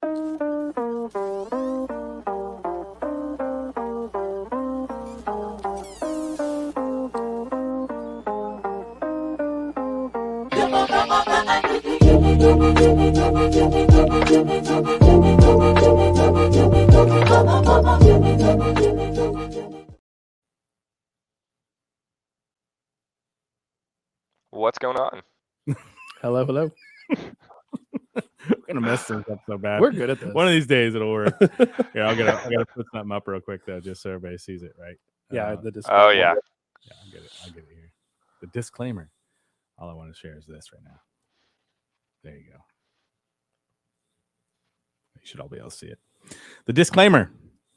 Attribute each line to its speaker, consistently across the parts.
Speaker 1: What's going on?
Speaker 2: Hello.
Speaker 3: We're gonna mess things up so bad.
Speaker 2: We're good at this.
Speaker 3: One of these days it'll work. Yeah, I gotta put something up real quick though, just so everybody sees it, right?
Speaker 2: Yeah,
Speaker 3: Uh,
Speaker 2: the disclaimer.
Speaker 1: Oh yeah.
Speaker 3: yeah, I'll get it here. The disclaimer. All I want to share is this right now. There you go. You should all be able to see it. The disclaimer,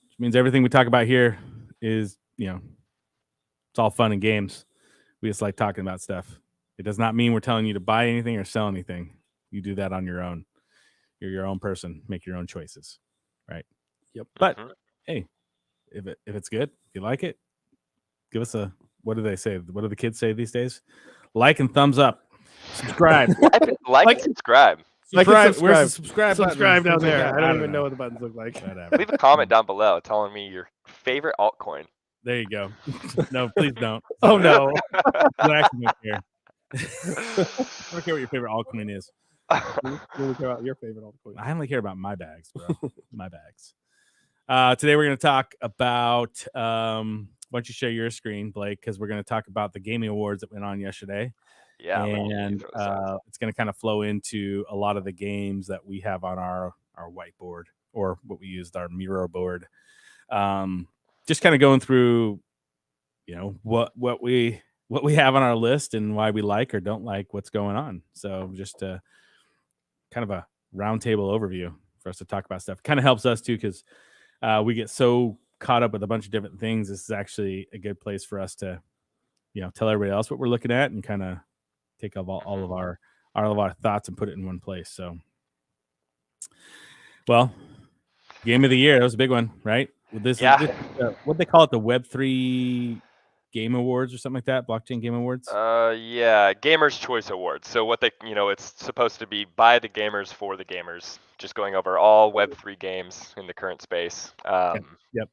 Speaker 3: which means everything we talk about here is, it's all fun and games. We just like talking about stuff. It does not mean we're telling you to buy anything or sell anything. You do that on your own. You're your own person. Make your own choices, right?
Speaker 2: Yep.
Speaker 3: But hey, if it's good, if you like it, give us a. What do they say? What do the kids say these days? Like and thumbs up. Subscribe.
Speaker 1: like and subscribe.
Speaker 3: Subscribe. Where's the subscribe button?
Speaker 2: Subscribe down there.
Speaker 3: I
Speaker 2: I don't even know what the buttons look like.
Speaker 3: Whatever.
Speaker 1: Leave a comment down below telling me your favorite altcoin.
Speaker 3: There you go. No, please don't.
Speaker 2: Oh no.
Speaker 3: I actually don't care. I don't care what your favorite altcoin is.
Speaker 2: Really care about your favorite altcoin.
Speaker 3: I only care about my bags, bro. My bags. Today we're going to talk about. Why don't you share your screen, Blake? Because we're going to talk about the gaming awards that went on yesterday.
Speaker 1: Yeah,
Speaker 3: and it's going to kind of flow into a lot of the games that we have on our whiteboard, or what we used, our Miro board. Just kind of going through, what we have on our list and why we like or don't like what's going on. So just kind of a roundtable overview for us to talk about stuff. Kind of helps us too, because we get so caught up with a bunch of different things. This is actually a good place for us to, tell everybody else what we're looking at and kind of take all of our thoughts and put it in one place. So, well, game of the year, that was a big one, right? This what they call it, the Web3 Game Awards or something like that, Blockchain Game Awards.
Speaker 1: Yeah, Gamers Choice Awards. So what they, it's supposed to be by the gamers for the gamers. Just going over all Web3 games in the current space.
Speaker 3: Yep.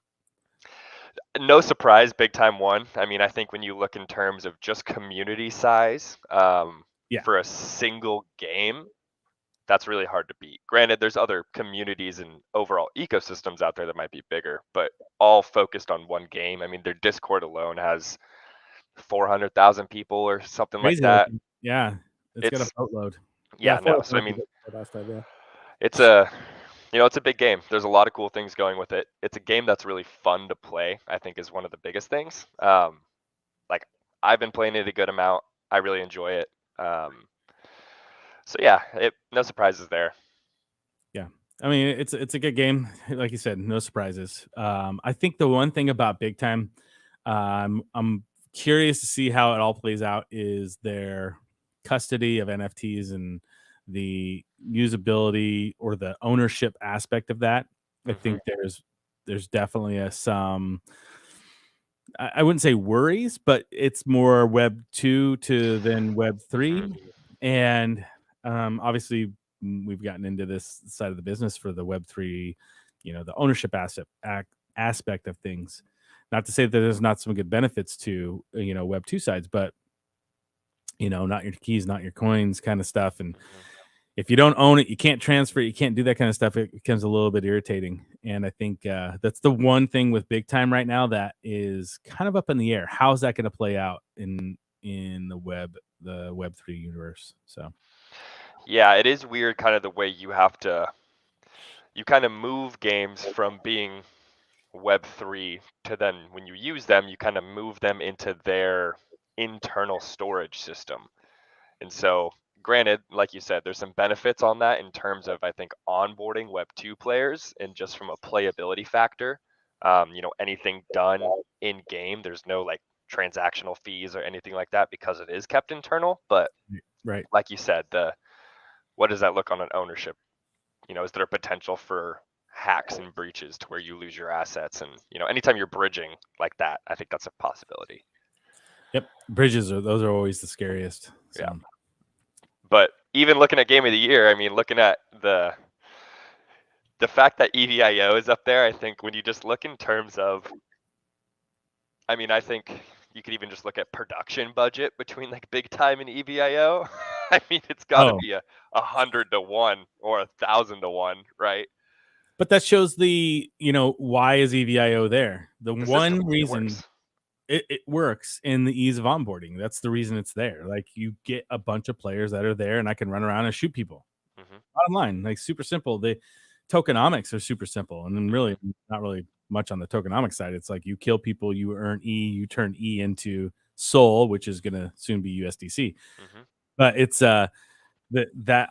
Speaker 1: No surprise, Big Time won. I mean, I think when you look in terms of just community size, for a single game, that's really hard to beat. Granted, there's other communities and overall ecosystems out there that might be bigger, but all focused on one game. I mean, their Discord alone has 400,000 people or something
Speaker 3: Crazy
Speaker 1: like that.
Speaker 3: Yeah, it's got a boatload.
Speaker 1: Yeah, no. So I mean,
Speaker 2: last time, yeah.
Speaker 1: It's a big game. There's a lot of cool things going with it. It's a game that's really fun to play, I think, is one of the biggest things. Like, I've been playing it a good amount. I really enjoy it. So yeah, no surprises there.
Speaker 3: Yeah, I mean, it's a good game. Like you said, no surprises. I think the one thing about Big Time, I'm curious to see how it all plays out, is their custody of NFTs and the usability or the ownership aspect of that. I think there's definitely some, I wouldn't say worries, but it's more Web 2 than Web 3. And obviously we've gotten into this side of the business for the Web 3, the ownership aspect of things. Not to say that there's not some good benefits to, Web 2 sides, but, not your keys, not your coins kind of stuff. And if you don't own it, you can't transfer it, you can't do that kind of stuff. It becomes a little bit irritating. And I think that's the one thing with Big Time right now that is kind of up in the air. How's that going to play out in the Web 3 universe? So,
Speaker 1: yeah, it is weird kind of the way you kind of move games from being Web 3 to then when you use them, you kind of move them into their internal storage system. And so, granted, like you said, there's some benefits on that in terms of, I think, onboarding Web 2 players, and just from a playability factor, anything done in game, there's no like transactional fees or anything like that because it is kept internal. But
Speaker 3: right,
Speaker 1: like you said, what does that look on an ownership? Is there a potential for hacks and breaches to where you lose your assets? And anytime you're bridging like that, I think that's a possibility.
Speaker 3: Yep, bridges those are always the scariest. So.
Speaker 1: Yeah. But even looking at Game of the Year, I mean, looking at the fact that EVIO is up there, I think when you just look in terms of, I mean, I think you could even just look at production budget between like Big Time and EVIO. I mean, it's got to
Speaker 3: Oh.
Speaker 1: be 100 to 1 or 1,000 to 1, right?
Speaker 3: But that shows why is EVIO there? The
Speaker 1: The
Speaker 3: one
Speaker 1: system, it
Speaker 3: reason
Speaker 1: works.
Speaker 3: it works in the ease of onboarding. That's the reason it's there. Like, you get a bunch of players that are there, and I can run around and shoot people. Bottom line, like, super simple. The tokenomics are super simple, and then really not really much on the tokenomics side. It's like you kill people, you earn E, you turn E into Soul, which is going to soon be USDC. But it's that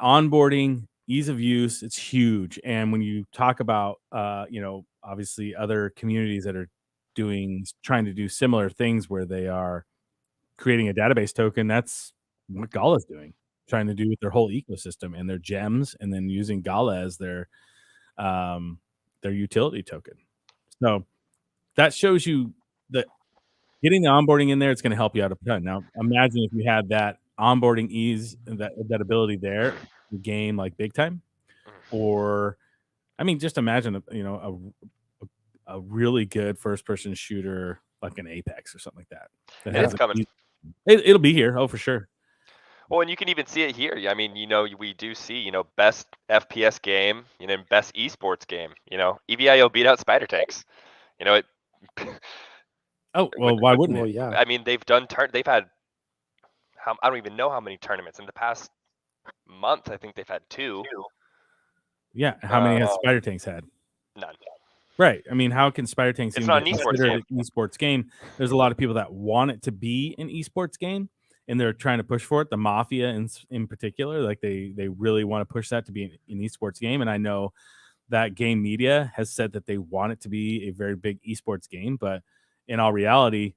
Speaker 3: onboarding, ease of use, it's huge. And when you talk about obviously other communities that are trying to do similar things where they are creating a database token, that's what Gala's doing, trying to do with their whole ecosystem and their gems, and then using Gala as their utility token. So that shows you that getting the onboarding in there, it's going to help you out a ton. Now, imagine if you had that onboarding ease and that ability there, the game like Big Time, or I mean, just imagine a really good first-person shooter like an Apex or something like that.
Speaker 1: It's coming.
Speaker 3: It'll be here, for sure.
Speaker 1: Well, and you can even see it here. I mean, we do see, best FPS game, best esports game. EVIO beat out Spider Tanks. It.
Speaker 3: Oh well, why wouldn't it?
Speaker 2: Well, yeah.
Speaker 1: I mean, they've had I don't even know how many tournaments in the past month. I think they've had 2.
Speaker 3: Yeah, how many has Spider Tanks had?
Speaker 1: None.
Speaker 3: Right. I mean, how can Spider Tanks
Speaker 1: It's
Speaker 3: even
Speaker 1: not
Speaker 3: be
Speaker 1: an esports
Speaker 3: considered
Speaker 1: game.
Speaker 3: an esports game? There's a lot of people that want it to be an esports game, and they're trying to push for it. The Mafia in particular, like they really want to push that to be an esports game. And I know that Game Media has said that they want it to be a very big esports game, but in all reality,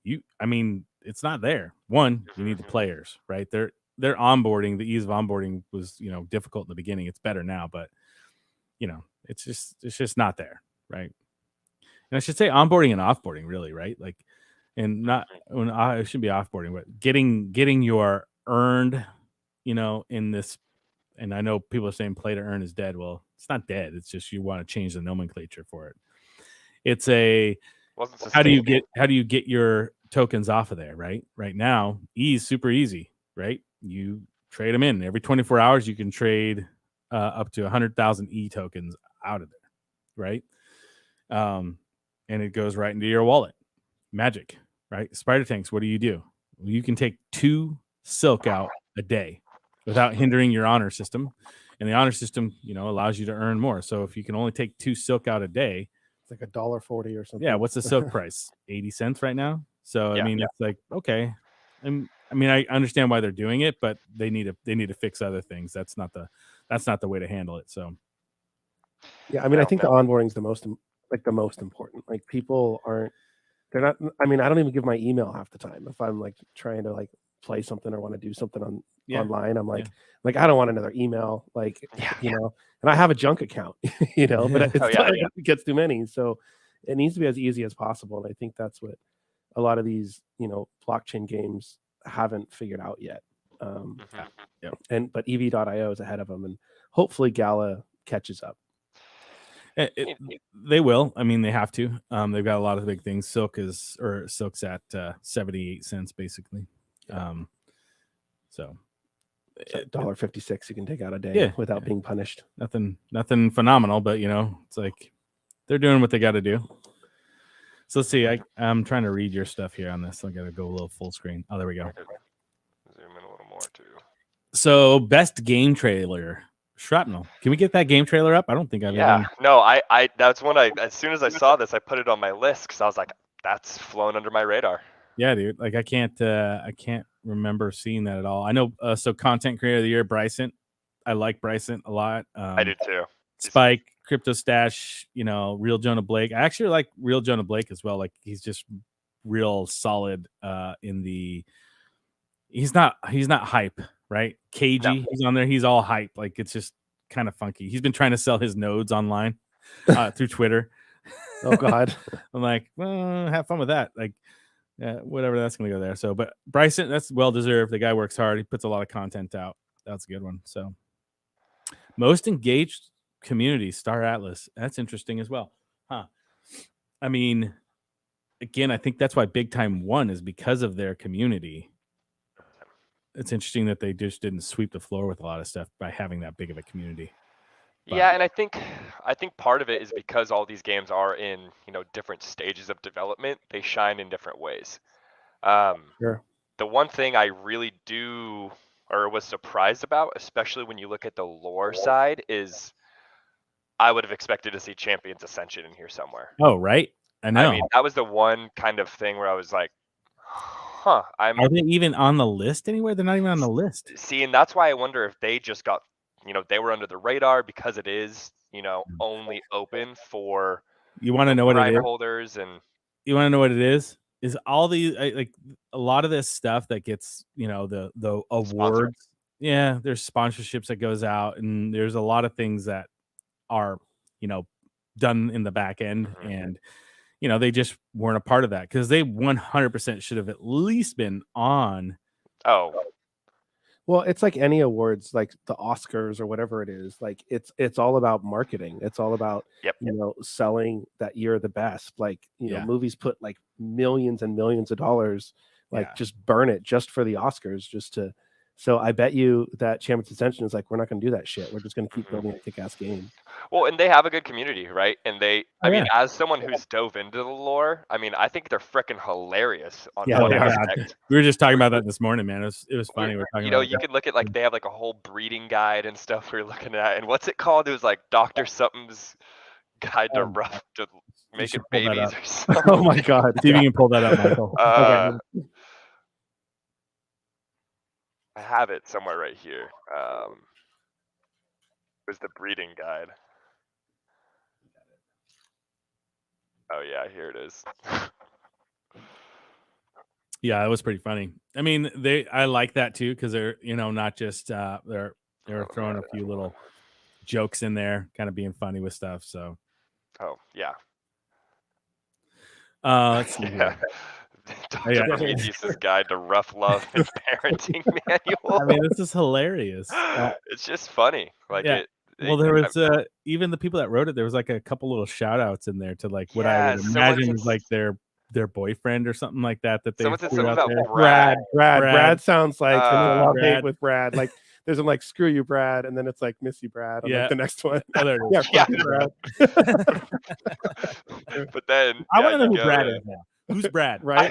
Speaker 3: it's not there. One, you need the players, right? They're onboarding, the ease of onboarding was, difficult in the beginning. It's better now, but it's just not there, right? And I should say onboarding and offboarding, really, right? Like, and not when it should be offboarding, but getting your earned, in this. And I know people are saying play to earn is dead. Well, it's not dead. It's just you want to change the nomenclature for it. It's how do you get your tokens off of there, right? Right now, E is super easy, right? You trade them in every 24 hours. You can trade up to 100,000 E tokens out of there, right? And it goes right into your wallet. Magic, right? Spider Tanks, what do? Well, you can take 2 silk out a day without hindering your honor system. And the honor system, allows you to earn more. So if you can only take 2 silk out a day,
Speaker 2: it's like $1.40 or something.
Speaker 3: Yeah, what's the silk price? 80 cents right now. So
Speaker 1: Yeah,
Speaker 3: I mean, it's like, okay. I understand why they're doing it, but they need to fix other things. That's not the way to handle it. So
Speaker 2: yeah, I mean, I think the onboarding is the most important. Like, they're not. I mean, I don't even give my email half the time if I'm like trying to like play something or want to do something online. I'm like I don't want another email. Like, and I have a junk account, but it gets too many. So it needs to be as easy as possible. And I think that's what a lot of these, blockchain games haven't figured out yet. But EV.io is ahead of them, and hopefully Gala catches up.
Speaker 3: They will. I mean, they have to. They've got a lot of big things. Silk's at 78 cents basically. So
Speaker 2: $1.56 you can take out a day without being punished.
Speaker 3: Nothing phenomenal, but it's like they're doing what they got to do. So let's see. I'm trying to read your stuff here on this. I got to go a little full screen. Oh, there we go.
Speaker 1: Zoom in a little more too.
Speaker 3: So best game trailer. Shrapnel. Can we get that game trailer up? I don't think I've ever.
Speaker 1: No, I that's when as soon as I saw this, I put it on my list because I was like, that's flown under my radar.
Speaker 3: Yeah, dude. Like I can't remember seeing that at all. I know. So content creator of the year, Bryson. I like Bryson a lot.
Speaker 1: I do too.
Speaker 3: Spike, Crypto Stash, Real Jonah Blake. I actually like Real Jonah Blake as well. Like he's just real solid he's not hype, right? KG, no. He's on there. He's all hype. Like it's just kind of funky. He's been trying to sell his nodes online through Twitter.
Speaker 2: Oh God.
Speaker 3: I'm like, well, have fun with that. Like, whatever, that's gonna go there. So, but Bryson, that's well deserved. The guy works hard. He puts a lot of content out. That's a good one. So, most engaged community, Star Atlas. That's interesting as well. Huh. I mean, again, I think that's why Big Time won, is because of their community. It's interesting that they just didn't sweep the floor with a lot of stuff by having that big of a community.
Speaker 1: Yeah, and I think part of it is because all these games are in, different stages of development, they shine in different ways.
Speaker 2: Sure.
Speaker 1: The one thing I really do or was surprised about, especially when you look at the lore side, is I would have expected to see Champions Ascension in here somewhere.
Speaker 3: Oh, right. I know.
Speaker 1: I mean, that was the one kind of thing where I was like, huh.
Speaker 3: Are they even on the list anywhere? They're not even on the list.
Speaker 1: See, and that's why I wonder if they just got, they were under the radar because it is, only open for
Speaker 3: You want to know what it is?
Speaker 1: holders, and
Speaker 3: you want to know what it is? Is all these like a lot of this stuff that gets, the awards.
Speaker 1: Sponsored.
Speaker 3: Yeah, there's sponsorships that goes out, and there's a lot of things that are, done in the back end, and they just weren't a part of that because they 100% should have at least been on.
Speaker 1: Oh,
Speaker 2: well, it's like any awards, like the Oscars or whatever it is. Like it's all about marketing. It's all about selling that you're the best. Like movies put like millions and millions of dollars, like just burn it just for the Oscars, just to. So I bet you that Champions Ascension is like, we're not going to do that shit. We're just going to keep building a kick-ass game.
Speaker 1: Well, and they have a good community, right? And they, I mean, as someone who's dove into the lore, I mean, I think they're freaking hilarious on one aspect.
Speaker 3: We were just talking about that this morning, man. It was funny. We're talking about
Speaker 1: you could look at like they have like a whole breeding guide and stuff we're looking at, and what's it called? It was like Dr. Something's guide to making babies or something.
Speaker 2: Oh my god!
Speaker 3: See if you can pull that up, Michael.
Speaker 1: I have it somewhere right here. It was the breeding guide. Oh yeah, here it is.
Speaker 3: Yeah, it was pretty funny. I mean, I like that too because they're not just they're throwing a few little jokes in there, kind of being funny with stuff. So.
Speaker 1: Oh yeah.
Speaker 3: Let's see.
Speaker 1: Dr. Prometheus' Guide to Rough Love and Parenting Manual.
Speaker 3: I mean, this is hilarious.
Speaker 1: It's just funny. Like
Speaker 3: well, there was even the people that wrote it. There was like a couple little shout outs in there to like what I would imagine is like their boyfriend or something like that. That they
Speaker 1: threw out there.
Speaker 2: Brad sounds like a love hate with Brad. Like there's a like screw you, Brad, and then it's like miss you, Brad. On, like, the next one.
Speaker 3: Oh, there it is.
Speaker 2: Brad.
Speaker 1: But then
Speaker 3: I want to know who Brad is now. Who's Brad?
Speaker 2: Right?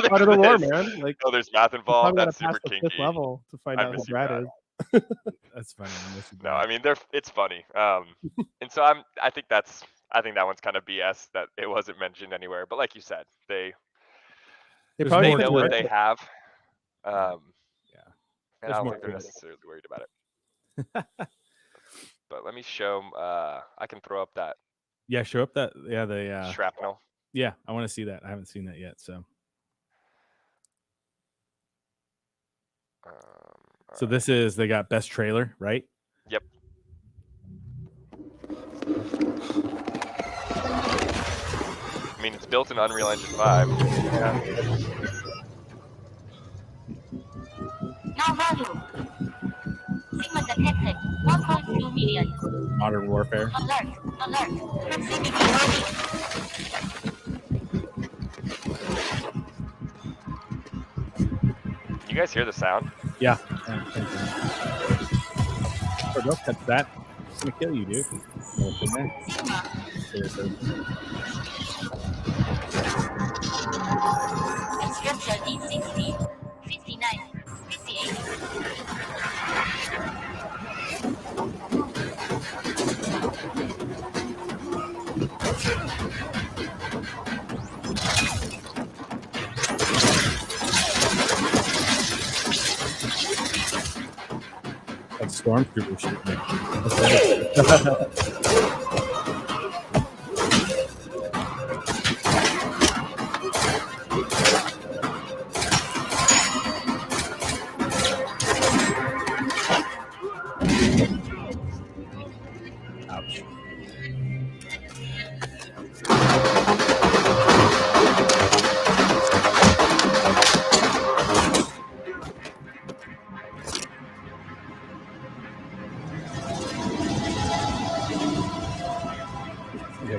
Speaker 2: Part of the lore, man. Like,
Speaker 1: there's math involved. That's super kinky.
Speaker 2: Level to find out who Brad is.
Speaker 3: That's funny.
Speaker 1: No, I mean it's funny. And so I think that one's kind of BS that it wasn't mentioned anywhere. But like you said, they know what they have. And I don't think they're necessarily worried about it. But let me show. I can throw up that.
Speaker 3: Yeah, show up that. Yeah, the
Speaker 1: shrapnel.
Speaker 3: Yeah, I want to see that. I haven't seen that yet. So. So this is they got best trailer, right?
Speaker 1: Yep. I mean, it's built in Unreal Engine 5.
Speaker 4: Now value. Sigma detected 1.2 million.
Speaker 3: Modern Warfare.
Speaker 4: Alert. Proximity warning.
Speaker 1: You guys hear the sound?
Speaker 3: Yeah. Or don't touch that. It's gonna kill you, dude.
Speaker 4: Structure D60, 59, 58.
Speaker 3: Like stormtrooper shit. Ouch.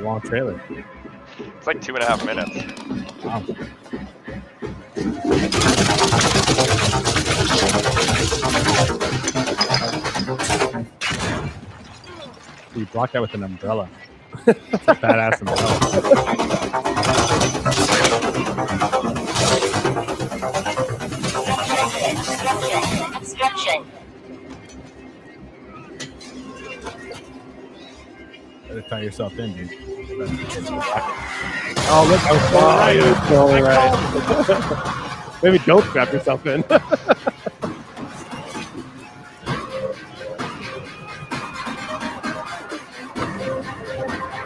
Speaker 3: long trailer.
Speaker 1: It's like 2.5 minutes.
Speaker 3: Wow. You block that with an umbrella. It's a badass umbrella.
Speaker 4: Obstruction.
Speaker 3: Better tie yourself in, dude.
Speaker 2: Oh, look, I was totally right. Maybe don't strap yourself in.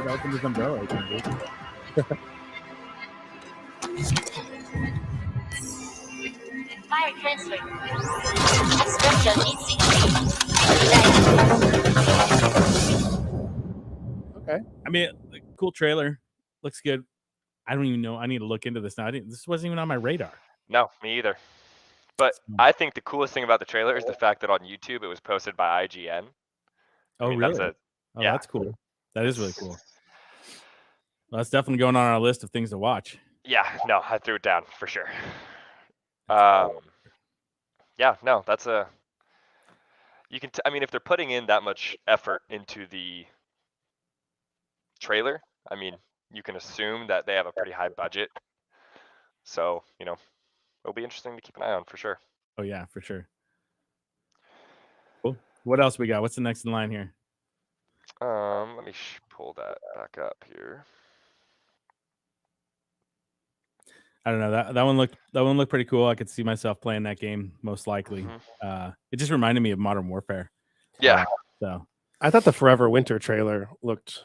Speaker 3: Open this umbrella again, dude.
Speaker 4: Fire transfer. Obstruction E60.
Speaker 2: Okay.
Speaker 3: I mean, cool trailer. Looks good. I don't even know. I need to look into this now. This wasn't even on my radar.
Speaker 1: No, me either. But I think the coolest thing about the trailer is the fact that on YouTube it was posted by IGN.
Speaker 3: Oh,
Speaker 1: mean,
Speaker 3: really?
Speaker 1: That's
Speaker 3: yeah. That's cool. That is really cool. Well, that's definitely going on our list of things to watch.
Speaker 1: Yeah, no, I threw it down for sure. Yeah, no, that's a. You can. I mean, if they're putting in that much effort into the trailer, I mean, you can assume that they have a pretty high budget. So it'll be interesting to keep an eye on for sure.
Speaker 3: Oh yeah, for sure. Cool. What else we got? What's the next in line here?
Speaker 1: Let me pull that back up here.
Speaker 3: I don't know. That one looked pretty cool. I could see myself playing that game most likely.
Speaker 1: Mm-hmm.
Speaker 3: It just reminded me of Modern Warfare.
Speaker 1: Yeah.
Speaker 3: So
Speaker 2: I thought the Forever Winter trailer looked.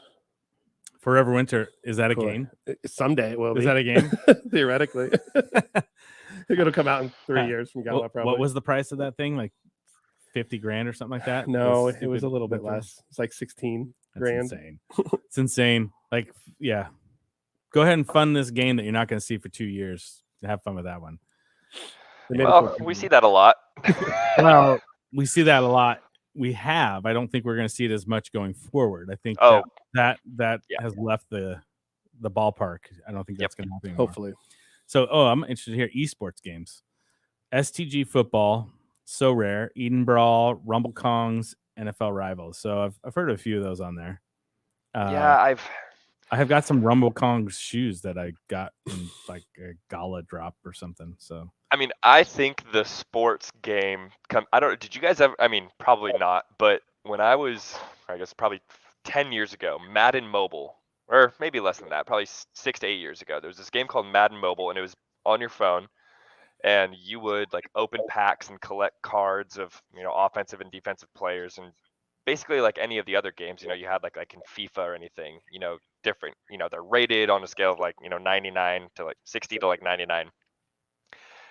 Speaker 3: Forever Winter, is that a
Speaker 2: cool.
Speaker 3: game?
Speaker 2: Someday it will be.
Speaker 3: Is that a game?
Speaker 2: Theoretically. They're going to come out in 3 years from Gala, probably.
Speaker 3: What was the price of that thing? Like 50 grand or something like that?
Speaker 2: No, it was a little bit less. It's like 16 grand.
Speaker 3: Insane. It's insane. Like, yeah. Go ahead and fund this game that you're not going to see for 2 years. Have fun with that one.
Speaker 1: Well, we see that a lot.
Speaker 3: Well, we see that a lot. We have. I don't think we're going to see it as much going forward. I think that has left the ballpark. I don't think that's going to happen anymore.
Speaker 2: Hopefully.
Speaker 3: So, I'm interested here. Esports games, STG football, So Rare, Eden Brawl, Rumble Kongs, NFL Rivals. So I've heard of a few of those on there.
Speaker 1: Yeah,
Speaker 3: I have got some Rumble Kongs shoes that I got in like a gala drop or something. So
Speaker 1: I mean, I think the sports game. Did you guys ever? I mean, probably not. But when I was, I guess probably 10 years ago, Madden Mobile, or maybe less than that, probably 6 to 8 years ago, there was this game called Madden Mobile, and it was on your phone, and you would like open packs and collect cards of offensive and defensive players, and basically like any of the other games, you had like in FIFA or anything, different. They're rated on a scale of like 99 to like 60 to like 99.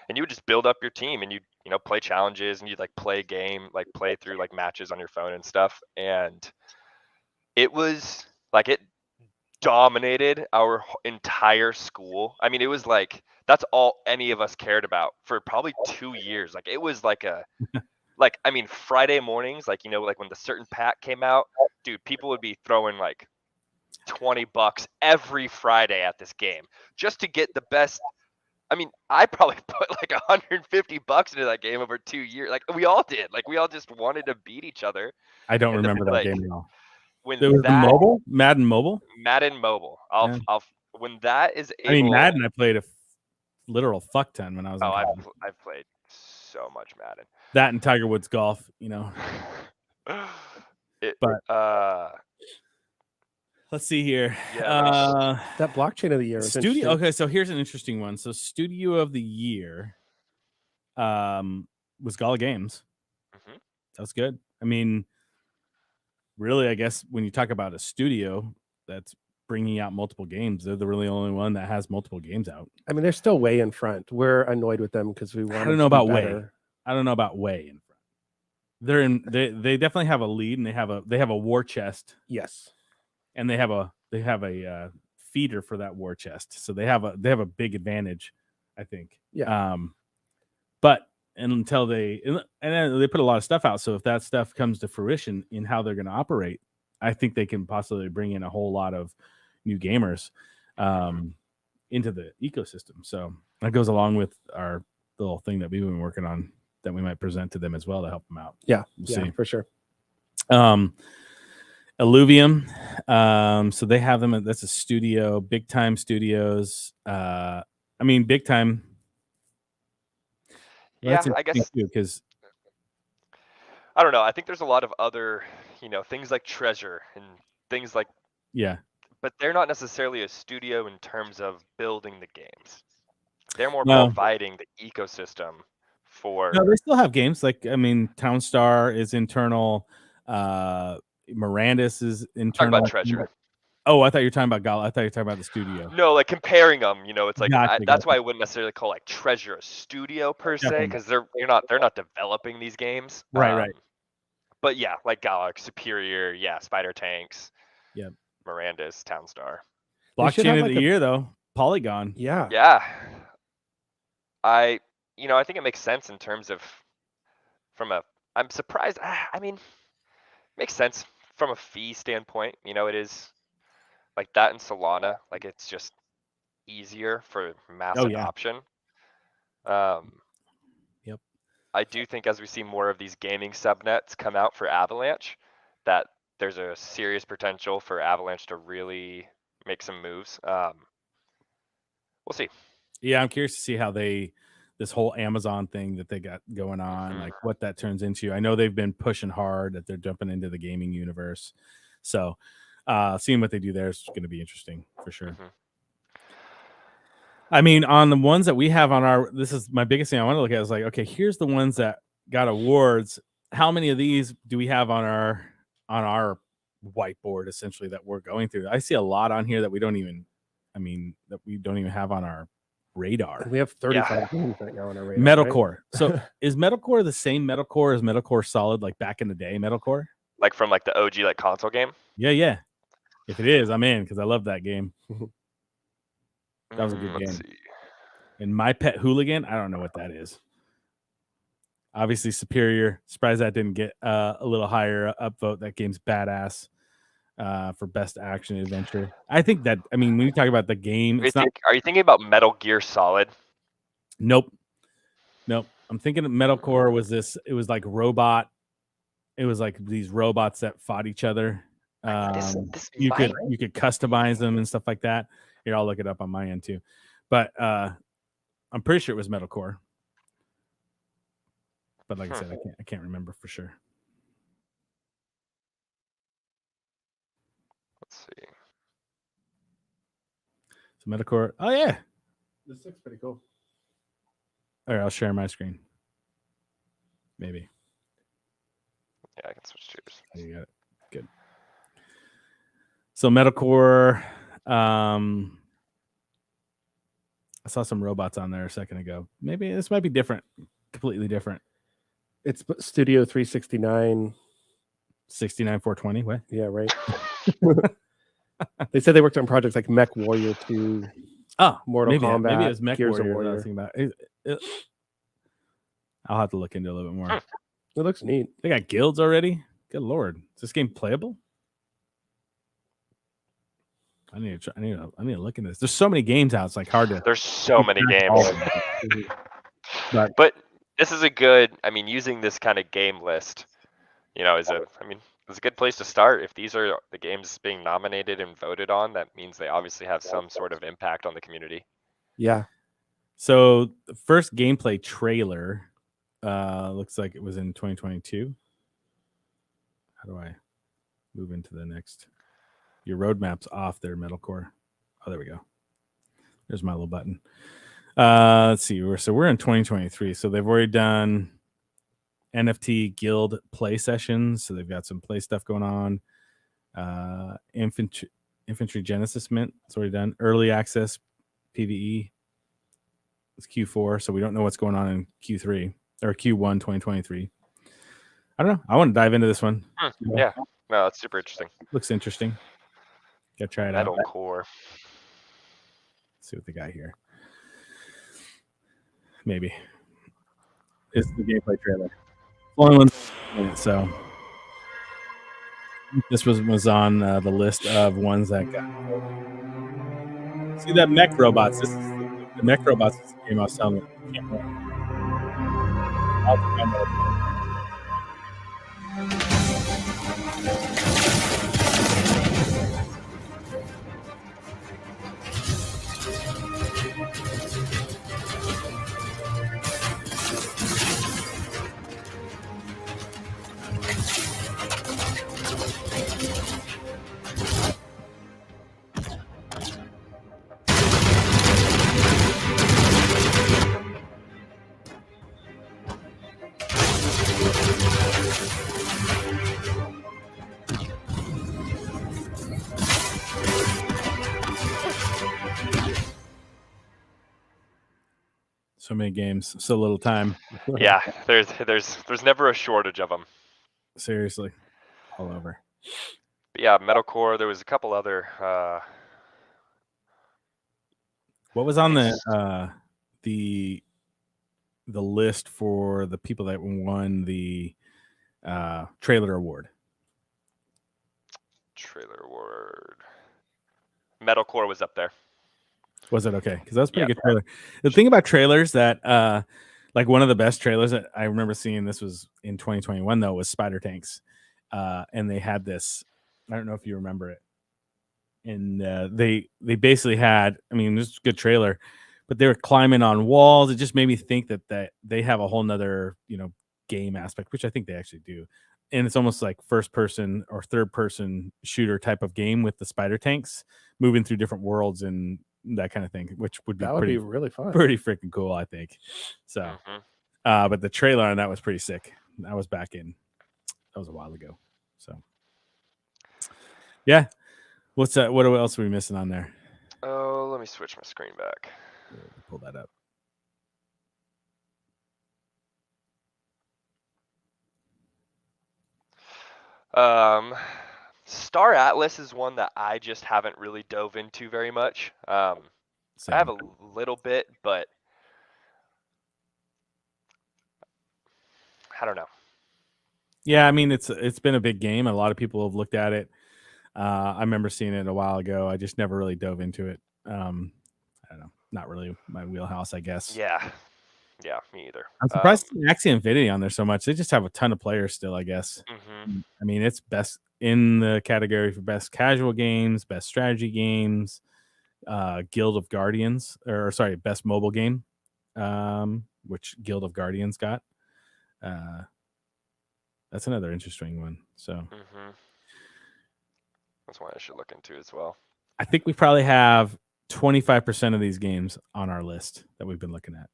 Speaker 1: And you would just build up your team, and you play challenges, and you'd like play through like matches on your phone and stuff. And it was like it dominated our entire school. I mean, it was like that's all any of us cared about for probably 2 years. Like it was like I mean, Friday mornings, like like when the certain pack came out, dude, people would be throwing like $20 every Friday at this game just to get the best. I mean, I probably put like $150 into that game over 2 years. Like we all did. Like we all just wanted to beat each other.
Speaker 3: I don't remember that game at all.
Speaker 1: When
Speaker 3: there was mobile, Madden Mobile.
Speaker 1: When that is able.
Speaker 3: I mean, Madden. I played a literal fuck ton when I was.
Speaker 1: I've played so much Madden.
Speaker 3: That and Tiger Woods golf. Let's see here.
Speaker 2: Yeah, that blockchain of the year.
Speaker 3: Studio. Okay, so here's an interesting one. So Studio of the Year was Gala Games.
Speaker 1: Mm-hmm.
Speaker 3: That was good. I mean, really, I guess when you talk about a studio that's bringing out multiple games, they're the really only one that has multiple games out.
Speaker 2: I mean, they're still way in front. We're annoyed with them because we want.
Speaker 3: I don't know about way. I don't know about way in front. They're in. They definitely have a lead, and they have a war chest.
Speaker 2: Yes.
Speaker 3: And they have a feeder for that war chest, so they have a big advantage, I think.
Speaker 2: Yeah.
Speaker 3: But until they put a lot of stuff out, so if that stuff comes to fruition in how they're going to operate, I think they can possibly bring in a whole lot of, new gamers into the ecosystem. So that goes along with our little thing that we've been working on that we might present to them as well to help them out.
Speaker 2: Yeah,
Speaker 3: We'll
Speaker 2: yeah,
Speaker 3: see.
Speaker 2: for sure.
Speaker 3: Illuvium, so they have them. That's a studio, Big Time Studios. I mean, Big Time.
Speaker 1: Yeah, I guess
Speaker 3: because
Speaker 1: I don't know. I think there's a lot of other, things like Treasure and things like,
Speaker 3: yeah,
Speaker 1: but they're not necessarily a studio in terms of building the games. They're more
Speaker 3: No.
Speaker 1: providing the ecosystem for.
Speaker 3: no, they still have games. Like, I mean, Townstar is internal. Mirandus is
Speaker 1: Talking
Speaker 3: internal.
Speaker 1: about Treasure.
Speaker 3: Oh, I thought you were talking about I thought you were talking about the studio.
Speaker 1: No, like comparing them, it's like
Speaker 3: Gotcha,
Speaker 1: that's why I wouldn't necessarily call like Treasure a studio per se,
Speaker 3: Definitely.
Speaker 1: because they're not developing these games.
Speaker 3: Right.
Speaker 1: But yeah, like Galaxy, Superior, yeah, Spider Tanks,
Speaker 3: Yep.
Speaker 1: Miranda's, Townstar.
Speaker 2: They should
Speaker 3: Blockchain
Speaker 2: have,
Speaker 3: of
Speaker 2: like,
Speaker 3: the
Speaker 2: a-
Speaker 3: year though, Polygon.
Speaker 2: Yeah.
Speaker 1: Yeah, I think it makes sense in terms of I'm surprised. I mean, makes sense from a fee standpoint. It is like that in Solana. Like it's just easier for mass
Speaker 3: Oh, yeah.
Speaker 1: adoption.
Speaker 3: Yep.
Speaker 1: I do think as we see more of these gaming subnets come out for Avalanche, that there's a serious potential for Avalanche to really make some moves. We'll see.
Speaker 3: Yeah, I'm curious to see how this whole Amazon thing that they got going on,
Speaker 1: Mhm.
Speaker 3: like what that turns into. I know they've been pushing hard that they're jumping into the gaming universe. So seeing what they do there is going to be interesting for sure.
Speaker 1: Mhm.
Speaker 3: I mean, on the ones that we have on this is my biggest thing I want to look at is like, okay, here's the ones that got awards. How many of these do we have on our whiteboard essentially that we're going through? I see a lot on here that we don't even have on our radar.
Speaker 2: We have 35
Speaker 1: Yeah.
Speaker 2: games right now on our radar.
Speaker 3: Metalcore.
Speaker 2: Right?
Speaker 3: So is Metalcore the same Metalcore as Metalcore Solid, like back in the day, Metalcore?
Speaker 1: Like from like the OG like console game.
Speaker 3: Yeah. If it is, I'm in because I love that game. That was a good
Speaker 1: Let's
Speaker 3: game.
Speaker 1: see.
Speaker 3: And My Pet Hooligan, I don't know what that is. Obviously Superior. Surprised that didn't get a little higher upvote. That game's badass for best action adventure. I think that, I mean, when you talk about the game,
Speaker 1: Are you thinking about Metal Gear Solid?
Speaker 3: Nope. I'm thinking Metalcore was this. It was like robot. It was like these robots that fought each other. You could customize them and stuff like that. Here, I'll look it up on my end too. But I'm pretty sure it was Metalcore. But like I said, I can't remember for sure.
Speaker 1: Let's see.
Speaker 3: So Metalcore. Oh yeah.
Speaker 2: This looks pretty cool.
Speaker 3: All right, I'll share my screen. Maybe.
Speaker 1: Yeah, I can switch to yours.
Speaker 3: Oh, you got it. Good. So Metalcore. I saw some robots on there a second ago. Maybe this might be different, completely different.
Speaker 2: It's Studio 369.
Speaker 3: 69420. What?
Speaker 2: Yeah, right. They said they worked on projects like Mech Warrior 2, Mortal Kombat.
Speaker 3: Maybe it was Mech
Speaker 2: Gears of
Speaker 3: Warrior.
Speaker 2: Warrior.
Speaker 3: I was thinking about. I'll have to look into it a little bit more.
Speaker 2: It looks neat.
Speaker 3: They got guilds already. Good lord, is this game playable? I need to look into this. There's so many games out. It's like hard to.
Speaker 1: There's so many games. But this is a good. I mean, using this kind of game list, it's a good place to start. If these are the games being nominated and voted on, that means they obviously have some sort of impact on the community.
Speaker 2: Yeah.
Speaker 3: So the first gameplay trailer looks like it was in 2022. How do I move into the next? Your roadmap's off there, Metalcore. Oh, there we go. There's my little button. Let's see. We're in 2023. So they've already done NFT guild play sessions. So they've got some play stuff going on. Infantry Genesis Mint. It's already done. Early access PvE. It's Q4. So we don't know what's going on in Q3 or Q1 2023. I don't know. I want to dive into this one.
Speaker 1: Yeah. No, that's super interesting.
Speaker 3: Looks interesting. Gotta try it out.
Speaker 1: Metalcore.
Speaker 3: Let's see what they got here. Maybe. It's the gameplay trailer. Only one minute, so This was on the list of ones that got. See that mech robots? This is the mech robots is the game I was telling you. You can't win. I'll have to find that. So many games, so little time.
Speaker 1: Yeah, there's never a shortage of them.
Speaker 3: Seriously, all over.
Speaker 1: But yeah, metalcore. There was a couple other.
Speaker 3: What was on the list for the people that won the trailer award?
Speaker 1: Trailer award. Metalcore was up there.
Speaker 3: Was it okay? Because that was a pretty good trailer. The thing about trailers that like one of the best trailers that I remember seeing, this was in 2021 though, was Spider Tanks. And they had this, I don't know if you remember it. And they basically had, I mean, this is a good trailer, but they were climbing on walls. It just made me think that they have a whole nother, game aspect, which I think they actually do. And it's almost like first person or third person shooter type of game with the Spider Tanks moving through different worlds and that kind of thing, which would be
Speaker 2: be really fun.
Speaker 3: Pretty freaking cool, I think. So, but the trailer on that was pretty sick. That was that was a while ago. So, yeah. What's that? What else are we missing on there?
Speaker 1: Oh, let me switch my screen back.
Speaker 3: Pull that up.
Speaker 1: Star Atlas is one that I just haven't really dove into very much. I have a little bit, but I don't know.
Speaker 3: Yeah, I mean it's been a big game. A lot of people have looked at it. I remember seeing it a while ago. I just never really dove into it. I don't know. Not really my wheelhouse, I guess.
Speaker 1: Yeah, me either.
Speaker 3: I'm surprised to see Axie Infinity on there so much. They just have a ton of players still, I guess. I mean, it's best in the category for best casual games, best strategy games, Guild of Guardians, or sorry, best mobile game, which Guild of Guardians got. That's another interesting one. So
Speaker 1: that's one I should look into as well.
Speaker 3: I think we probably have 25% of these games on our list that we've been looking at.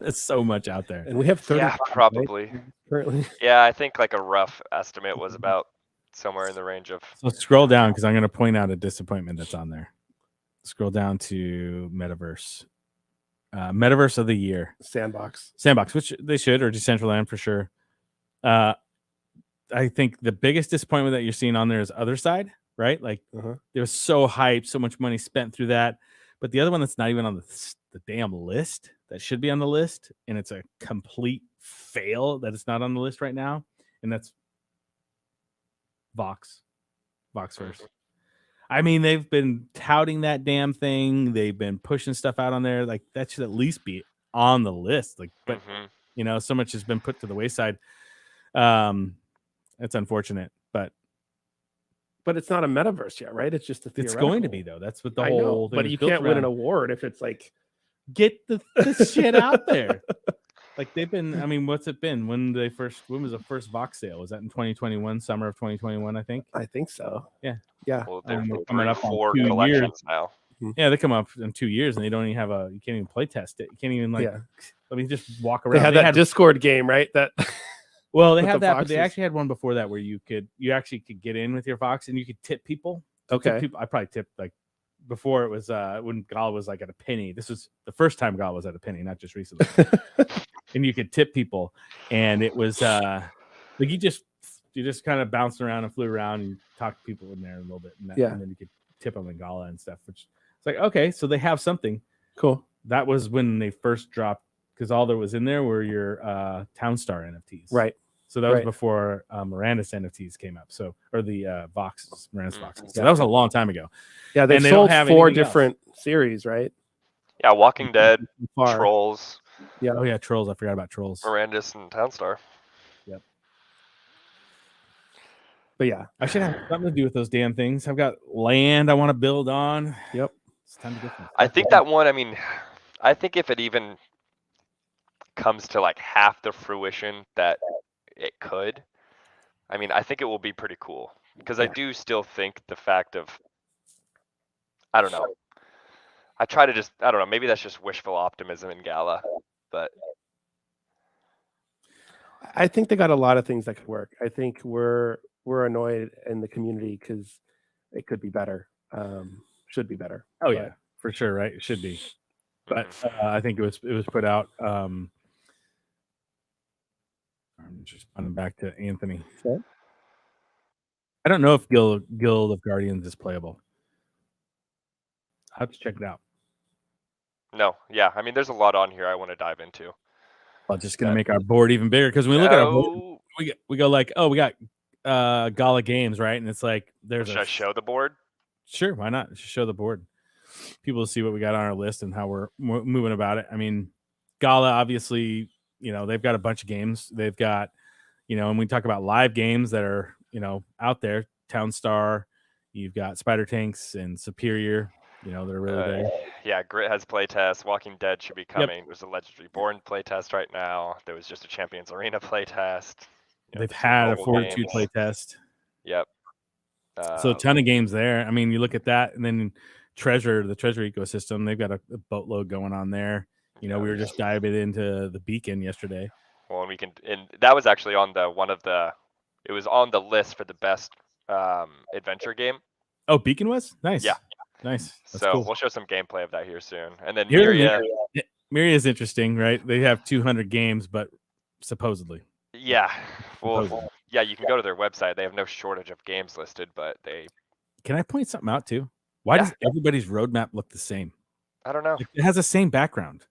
Speaker 3: There's so much out there,
Speaker 2: and we have 30.
Speaker 1: Yeah, probably.
Speaker 2: Right? Currently.
Speaker 1: Yeah, I think like a rough estimate was about somewhere in the range of.
Speaker 3: So scroll down because I'm going to point out a disappointment that's on there. Scroll down to Metaverse. Metaverse of the year.
Speaker 2: Sandbox,
Speaker 3: which they should, or Decentraland for sure. I think the biggest disappointment that you're seeing on there is Other Side, right? Like it was so hyped, so much money spent through that. But the other one that's not even on the damn list that should be on the list, and it's a complete fail that it's not on the list right now, and that's Vox first. I mean, they've been touting that damn thing. They've been pushing stuff out on there. Like that should at least be on the list. Like, but so much has been put to the wayside. It's unfortunate, but
Speaker 2: it's not a metaverse yet, right? It's just
Speaker 3: it's going to be though. That's what the whole thing.
Speaker 2: But you can't win an award if it's like
Speaker 3: get the shit out there. Like they've been. I mean, what's it been? When was the first Vox sale? Was that in 2021, summer of 2021? I think
Speaker 2: so.
Speaker 3: Yeah.
Speaker 1: Well, they're
Speaker 3: coming up on 2 years
Speaker 1: now.
Speaker 3: Yeah, they come up in 2 years, and they don't even have you can't even play test it. You can't even let me just walk around.
Speaker 2: They had that Discord game, right? That.
Speaker 3: Well, they have that, but they actually had one before that where you actually could get in with your Vox and you could tip people.
Speaker 2: Okay.
Speaker 3: I probably tipped like before it was when Gal was like at a penny. This was the first time Gal was at a penny, not just recently. And you could tip people, and it was like you just kind of bounced around and flew around and talked to people in there a little bit, and then you could tip them in Gala and stuff. Which it's like okay, so they have something
Speaker 2: cool.
Speaker 3: That was when they first dropped because all there was in there were your Townstar NFTs,
Speaker 2: right?
Speaker 3: So that was
Speaker 2: Right.
Speaker 3: before Miranda's NFTs came up. So, or the Voxes, Miranda's Voxes. So
Speaker 2: Yeah.
Speaker 3: that was a long time ago.
Speaker 2: Yeah, they've
Speaker 3: And they don't
Speaker 2: sold
Speaker 3: have
Speaker 2: 4
Speaker 3: anything else.
Speaker 2: different series, right?
Speaker 1: Yeah, Walking Dead,
Speaker 2: Far.
Speaker 1: Trolls,
Speaker 2: Yeah.
Speaker 3: Oh yeah, Trolls. I forgot about Trolls.
Speaker 1: Mirandus, and Townstar.
Speaker 2: But yeah.
Speaker 3: I should have something to do with those damn things. I've got land I want to build on.
Speaker 2: Yep.
Speaker 3: It's time to get some
Speaker 1: I
Speaker 3: stuff
Speaker 1: think
Speaker 3: done.
Speaker 1: that one, I mean, I think if it even comes to like half the fruition that it could, I mean, I think it will be pretty cool. Because I
Speaker 2: Yeah.
Speaker 1: do still think the fact of, I don't know. I try to just, I don't know, maybe that's just wishful optimism in Gala, but
Speaker 2: I think they got a lot of things that could work. I think we're annoyed in the community because it could be better. Should be better.
Speaker 3: Oh yeah, for sure, right? It should be. But I think it was put out. I'm just running back to Anthony.
Speaker 2: Okay.
Speaker 3: I don't know if Guild of Guardians is playable. I have to check it out.
Speaker 1: no, yeah. I mean, there's a lot on here I want to dive into.
Speaker 3: I'm just gonna make our board even bigger because when we look at our board, we go like, oh, we got Gala Games, right? And it's like there's
Speaker 1: Should I show the board?
Speaker 3: Sure, why not? Just show the board. People see what we got on our list and how we're moving about it. I mean, Gala, obviously, they've got a bunch of games. They've got, and we talk about live games that are, out there. Townstar, you've got Spider Tanks and Superior. They're really there.
Speaker 1: Yeah, Grit has playtest. Walking Dead should be coming. There's a Legends Reborn playtest right now. There was just a Champions Arena playtest.
Speaker 3: They've had a Fortitude playtest.
Speaker 1: Yep.
Speaker 3: So a ton of games there. I mean, you look at that, and then the Treasure ecosystem, they've got a boatload going on there. We were just diving into the Beacon yesterday.
Speaker 1: Well, and that was actually on it was on the list for the best adventure game.
Speaker 3: Oh, Beacon was? Nice.
Speaker 1: Yeah.
Speaker 3: Nice. That's
Speaker 1: so
Speaker 3: cool.
Speaker 1: we'll show some gameplay of that here soon. And then
Speaker 3: Myria is interesting, right? They have 200 games, but supposedly.
Speaker 1: Yeah. Well, yeah, you can go to their website. They have no shortage of games listed, but they...
Speaker 3: Can I point something out too? Why does everybody's roadmap look the same?
Speaker 1: I don't know.
Speaker 3: It has the same background.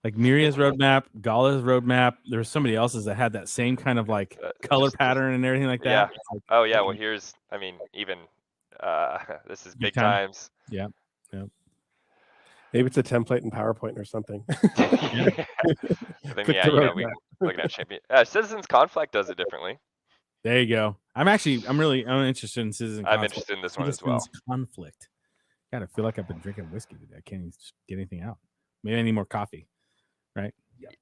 Speaker 3: Like Myria's roadmap, Gala's roadmap. There was somebody else's that had that same kind of like color pattern and everything like that.
Speaker 1: Yeah.
Speaker 3: Like,
Speaker 1: oh yeah. Well, even this is big times.
Speaker 3: Yeah.
Speaker 2: Maybe it's a template in PowerPoint or something.
Speaker 1: Then, we looking at champion. Citizens Conflict does it differently.
Speaker 3: There you go. I'm interested in Citizens.
Speaker 1: I'm interested in this one as well.
Speaker 3: Conflict. God, I feel like I've been drinking whiskey today. I can't even get anything out. Maybe I need more coffee. Right.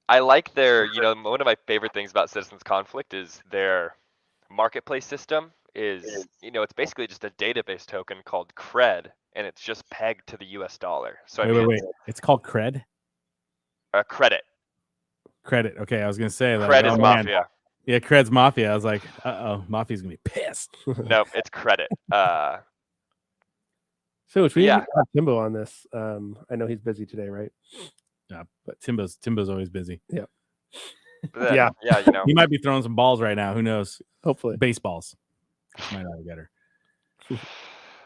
Speaker 1: I like their, one of my favorite things about Citizens Conflict is their marketplace system is, it's basically just a database token called cred, and it's just pegged to the US dollar. So
Speaker 3: wait. It's called cred?
Speaker 1: Credit.
Speaker 3: Credit. Okay, I was going to say.
Speaker 1: Cred is Mafia.
Speaker 3: Yeah, Cred's Mafia. I was like, Mafia's going to be pissed.
Speaker 1: No, it's credit.
Speaker 2: So we have Timbo on this. I know he's busy today, right?
Speaker 3: Yeah, but Timbo's always busy.
Speaker 2: Yeah.
Speaker 1: Yeah.
Speaker 3: He might be throwing some balls right now. Who knows?
Speaker 2: Hopefully.
Speaker 3: Baseballs. Might not get her.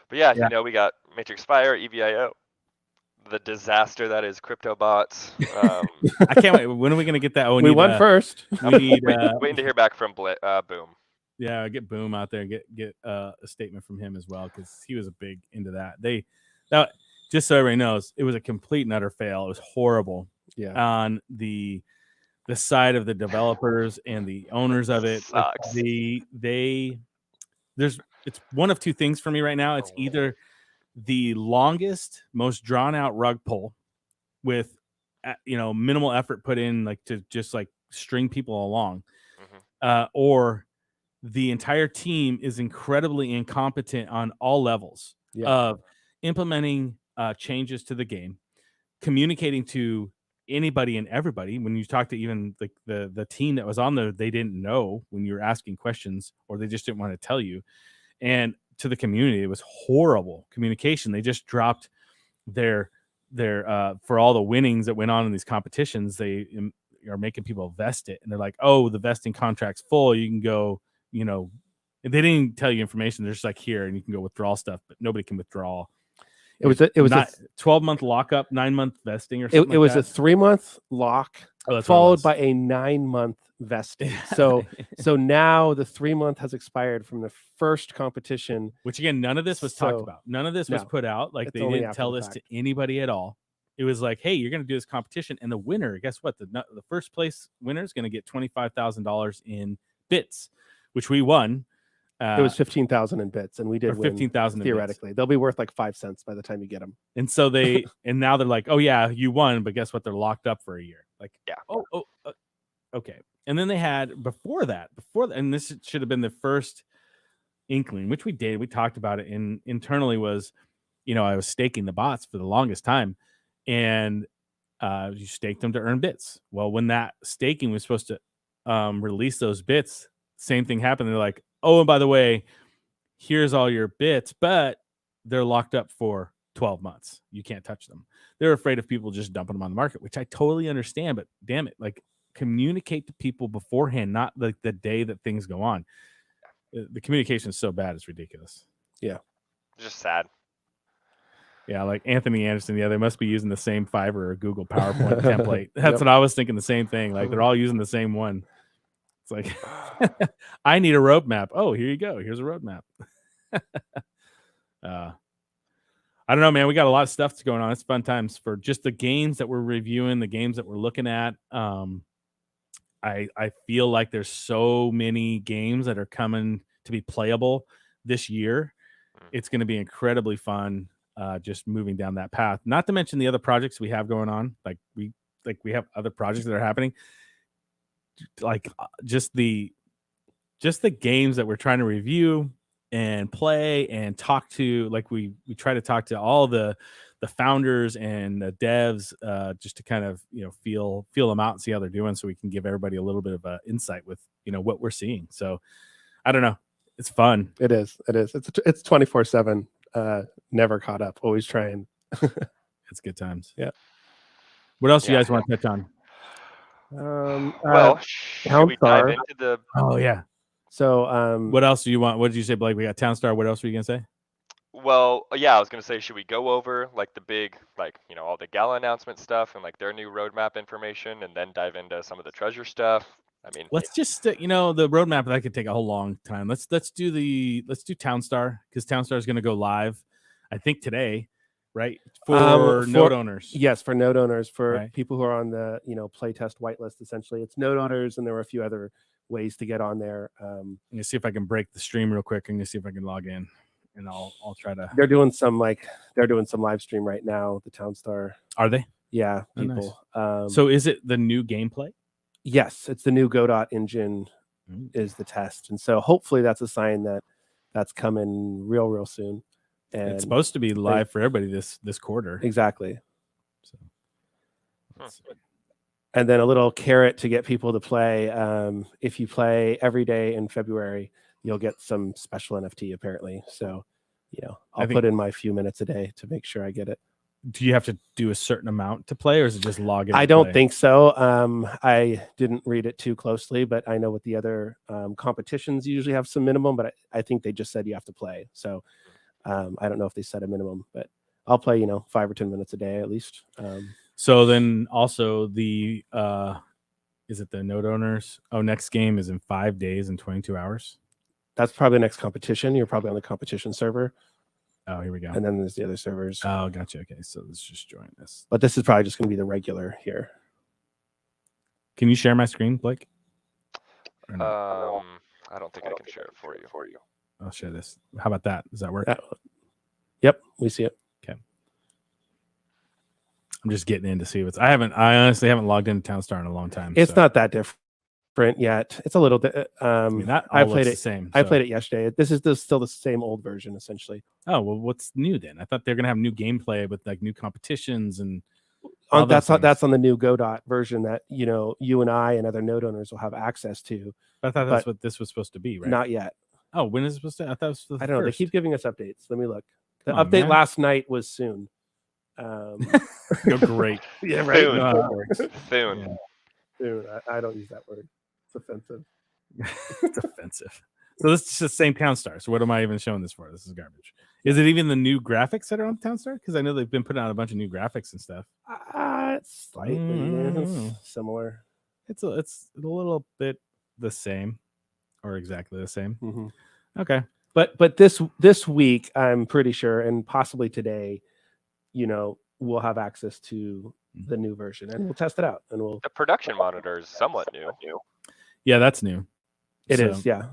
Speaker 1: But yeah, we got Matrix Fire, EVIO, the disaster that is crypto bots.
Speaker 3: I can't wait. When are we going to get that?
Speaker 2: We won first.
Speaker 1: We need waiting to hear back from Boom.
Speaker 3: Yeah, get Boom out there and get a statement from him as well, because he was a big into that. Just so everybody knows, it was a complete and utter fail. It was horrible.
Speaker 2: Yeah.
Speaker 3: On the side of the developers and the owners of it.
Speaker 1: Sucks.
Speaker 3: It's one of two things for me right now. It's either the longest, most drawn out rug pull with minimal effort put in, like to just like string people along, or the entire team is incredibly incompetent on all levels of implementing changes to the game, communicating to anybody and everybody. When you talk to even the team that was on there, they didn't know when you were asking questions, or they just didn't want to tell you. And to the community, it was horrible communication. They just dropped their for all the winnings that went on in these competitions, they are making people vest it, and they're like, oh, the vesting contract's full, you can go, they didn't tell you information. They're just like, here, and you can go withdraw stuff, but nobody can withdraw. It was a 12-month lockup, 9-month vesting, or something.
Speaker 2: It was a 3-month lock, followed by a 9-month vested. So now the 3-month has expired from the first competition.
Speaker 3: Which again, none of this was talked
Speaker 2: So-
Speaker 3: about. None of this was
Speaker 2: no,
Speaker 3: put out. Like
Speaker 2: it's
Speaker 3: they
Speaker 2: only
Speaker 3: didn't
Speaker 2: after
Speaker 3: tell
Speaker 2: the
Speaker 3: this to
Speaker 2: fact.
Speaker 3: anybody at all. It was like, hey, you're going to do this competition, and the winner, guess what? The first place winner is going to get $25,000 in bits, which we won.
Speaker 2: It was 15,000 in bits, and we did
Speaker 3: or
Speaker 2: win
Speaker 3: 15,000 in bits.
Speaker 2: theoretically. They'll be worth like 5 cents by the time you get them.
Speaker 3: And so and now they're like, oh yeah, you won, but guess what? They're locked up for a year. Like,
Speaker 1: Yeah.
Speaker 3: Okay. And then they had before that, and this should have been the first inkling, which we did. We talked about it internally. Was, I was staking the bots for the longest time, and you stake them to earn bits. Well, when that staking was supposed to release those bits, same thing happened. They're like, oh, and by the way, here's all your bits, but they're locked up for 12 months. You can't touch them. They're afraid of people just dumping them on the market, which I totally understand, but damn it, like, communicate to people beforehand, not like the day that things go on. The communication is so bad, it's ridiculous.
Speaker 2: Yeah.
Speaker 1: Just sad.
Speaker 3: Yeah, like Anthony Anderson, they must be using the same Fiverr or Google PowerPoint template. That's
Speaker 2: Yep.
Speaker 3: what I was thinking, the same thing. Like, they're all using the same one. It's like, I need a roadmap. Oh, here you go. Here's a roadmap. I don't know, man. We got a lot of stuff that's going on. It's fun times for just the games that we're reviewing, the games that we're looking at. I feel like there's so many games that are coming to be playable this year. It's going to be incredibly fun, just moving down that path. Not to mention the other projects we have going on. Like we have other projects that are happening. Like just the games that we're trying to review and play and talk to. Like we try to talk to all the founders and the devs, just to kind of feel them out and see how they're doing, so we can give everybody a little bit of insight with what we're seeing. So I don't know, it's fun.
Speaker 2: It is. It's 24/7. Never caught up. Always trying.
Speaker 3: It's good times.
Speaker 2: Yeah.
Speaker 3: What else do you guys want to touch on?
Speaker 1: Well, should we dive into the?
Speaker 3: Oh yeah.
Speaker 2: So
Speaker 3: what else do you want? What did you say, Blake? We got Townstar. What else were you gonna say?
Speaker 1: Well, yeah, I was gonna say, should we go over like the big, like all the gala announcement stuff and like their new roadmap information, and then dive into some of the treasure stuff? I mean,
Speaker 3: let's just the roadmap, that could take a whole long time. Let's do Townstar, because Townstar is going to go live, I think today, right? For node owners.
Speaker 2: Yes, for node owners, for
Speaker 3: Right.
Speaker 2: people who are on the playtest whitelist. Essentially, it's node owners, and there were a few other ways to get on there.
Speaker 3: I'm gonna see if I can break the stream real quick. I'm gonna see if I can log in, and I'll try to.
Speaker 2: They're doing some live stream right now. The Townstar.
Speaker 3: Are they?
Speaker 2: Yeah,
Speaker 3: Oh,
Speaker 2: people.
Speaker 3: nice. So is it the new gameplay?
Speaker 2: Yes, it's the new Godot engine is the test, and so hopefully that's a sign that that's coming real soon. And
Speaker 3: it's supposed to be live for everybody this quarter.
Speaker 2: Exactly.
Speaker 3: So,
Speaker 2: and then a little carrot to get people to play. If you play every day in February, you'll get some special NFT apparently. So, I'll put in my few minutes a day to make sure I get it.
Speaker 3: Do you have to do a certain amount to play, or is it just log in?
Speaker 2: I don't think so. I didn't read it too closely, but I know with the other competitions usually have some minimum, but I think they just said you have to play. So I don't know if they set a minimum, but I'll play, 5 or 10 minutes a day at least.
Speaker 3: So then also is it the node owners? Oh, next game is in 5 days and 22 hours.
Speaker 2: That's probably the next competition. You're probably on the competition server.
Speaker 3: Oh, here we go.
Speaker 2: And then there's the other servers.
Speaker 3: Oh, gotcha. Okay, so let's just join this.
Speaker 2: But this is probably just going to be the regular here.
Speaker 3: Can you share my screen, Blake?
Speaker 1: I don't think I can share it for you.
Speaker 3: I'll share this. How about that? Does that work?
Speaker 2: Yep, we see it.
Speaker 3: Okay. I'm just getting in to see I honestly haven't logged into Townstar in a long time.
Speaker 2: It's not that different yet. It's a little bit.
Speaker 3: I played it the same.
Speaker 2: I played it yesterday. This is still the same old version, essentially.
Speaker 3: Oh well, what's new then? I thought they're gonna have new gameplay with like new competitions and.
Speaker 2: That's on the new Godot version that you and I and other node owners will have access to.
Speaker 3: I thought that's what this was supposed to be, right?
Speaker 2: Not yet.
Speaker 3: Oh, when is it supposed to? I thought it was
Speaker 2: I don't know. They keep giving us updates. Let me look. The
Speaker 3: Come on,
Speaker 2: update
Speaker 3: man.
Speaker 2: last night was soon.
Speaker 3: You're great.
Speaker 2: Yeah, right.
Speaker 1: Soon.
Speaker 3: Yeah.
Speaker 2: Soon. I don't use that word. It's offensive.
Speaker 3: It's offensive. So this is the same Townstar. So what am I even showing this for? This is garbage. Is it even the new graphics that are on Townstar? Because I know they've been putting out a bunch of new graphics and stuff.
Speaker 2: It's slightly similar.
Speaker 3: It's a little bit the same, or exactly the same.
Speaker 2: Mm-hmm.
Speaker 3: Okay.
Speaker 2: But this week, I'm pretty sure, and possibly today, we'll have access to the new version, and we'll test it out, and we'll.
Speaker 1: The production monitor is somewhat new.
Speaker 3: Yeah, that's new.
Speaker 2: It is, yeah.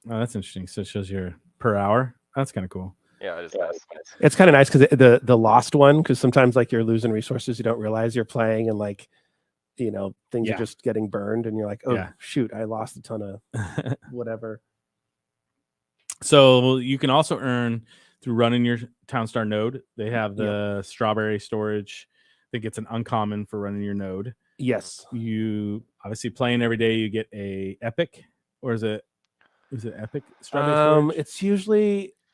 Speaker 3: Oh, that's interesting. So it shows your per hour. That's kind of cool.
Speaker 1: Yeah, it is nice.
Speaker 2: It's kind of nice because the lost one, because sometimes like you're losing resources, you don't realize you're playing, and like things are just getting burned, and you're like, oh shoot, I lost a ton of whatever.
Speaker 3: So you can also earn through running your Townstar node. They have the strawberry storage. I think it's an uncommon for running your node.
Speaker 2: Yes.
Speaker 3: You obviously playing every day. You get a epic, or is it epic strawberry storage?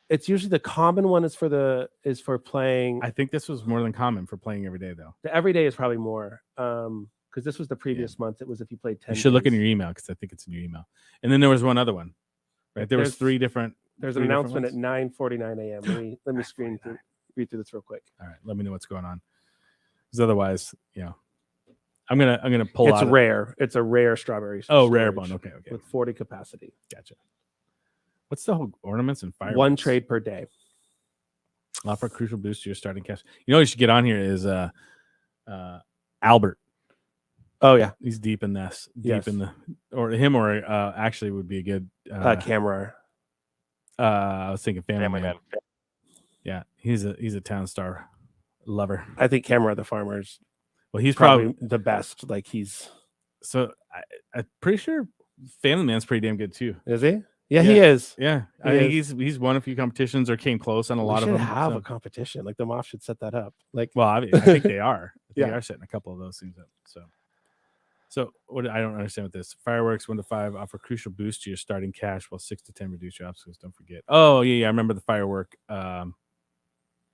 Speaker 2: It's usually the common one is for playing.
Speaker 3: I think this was more than common for playing every day though.
Speaker 2: The every day is probably more. Because this was the previous month. It was if you played 10.
Speaker 3: You should look in your email because I think it's in your email. And then there was one other one. Right, there's 3 different.
Speaker 2: There's an announcement at 9:49 a.m. Let me read through this real quick.
Speaker 3: All right, let me know what's going on. Because otherwise, I'm gonna pull.
Speaker 2: It's rare. It's a rare strawberry.
Speaker 3: Oh, rare one. Okay.
Speaker 2: With 40 capacity.
Speaker 3: Gotcha. What's the whole ornaments and fireworks?
Speaker 2: 1 trade per day.
Speaker 3: Offer crucial boost to your starting cash. You should get on here is Albert.
Speaker 2: Oh yeah,
Speaker 3: he's deep in this. Or actually would be a good
Speaker 2: camera.
Speaker 3: I was thinking Family Man. Yeah, he's a Townstar lover.
Speaker 2: I think Camera the Farmer's.
Speaker 3: Well, he's probably
Speaker 2: the best. Like he's.
Speaker 3: So I'm pretty sure Family Man's pretty damn good too.
Speaker 2: Is he? Yeah, he is.
Speaker 3: Yeah, I think he's won a few competitions or came close on a lot of them.
Speaker 2: Have a competition. Like the MOF should set that up. Like,
Speaker 3: well, I think they are. They are setting a couple of those things up. So what I don't understand with this fireworks 1 to 5 offer crucial boost to your starting cash, while 6 to 10 reduce your obstacles. Don't forget. Oh yeah, I remember the firework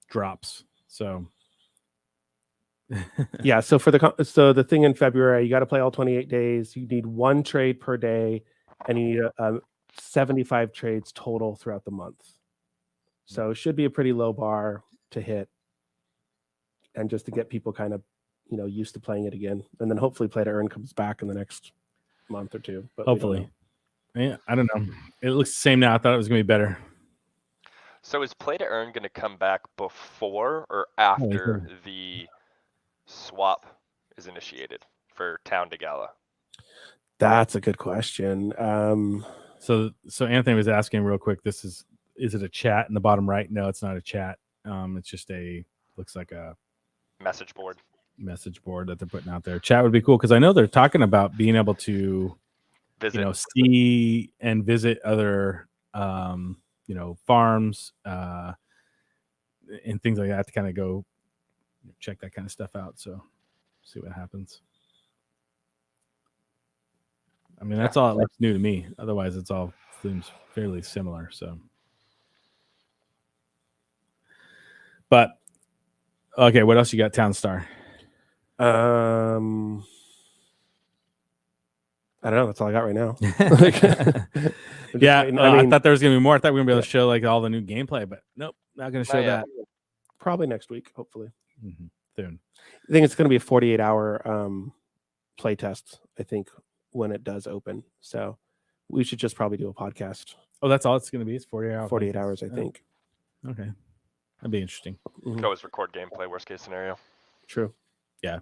Speaker 3: drops. So
Speaker 2: yeah. So the thing in February, you got to play all 28 days. You need 1 trade per day, and you need 75 trades total throughout the month. So it should be a pretty low bar to hit, and just to get people kind of used to playing it again, and then hopefully Play to Earn comes back in the next month or 2. But
Speaker 3: hopefully, I don't know. It looks the same now. I thought it was gonna be better.
Speaker 1: So is Play to Earn going to come back before or after the swap is initiated for Town to Gala?
Speaker 2: That's a good question.
Speaker 3: So Anthony was asking real quick. Is it a chat in the bottom right? No, it's not a chat. It's just looks like a
Speaker 1: message board
Speaker 3: that they're putting out there. Chat would be cool because I know they're talking about being able to see and visit other farms and things like that to kind of go check that kind of stuff out. So see what happens. I mean, that's all that's new to me. Otherwise, it's all seems fairly similar. So, but okay, what else you got, Townstar?
Speaker 2: I don't know. That's all I got right now.
Speaker 3: I thought there was gonna be more. I thought we were gonna be able to show like all the new gameplay, but nope, not gonna show that.
Speaker 2: Probably next week, hopefully.
Speaker 3: Soon.
Speaker 2: I think it's gonna be a 48-hour play test. I think when it does open, so we should just probably do a podcast.
Speaker 3: Oh, that's all it's gonna be. It's 48
Speaker 2: hours, I think.
Speaker 3: Okay, that'd be interesting.
Speaker 1: You can always record gameplay. Worst case scenario.
Speaker 2: True.
Speaker 3: Yeah.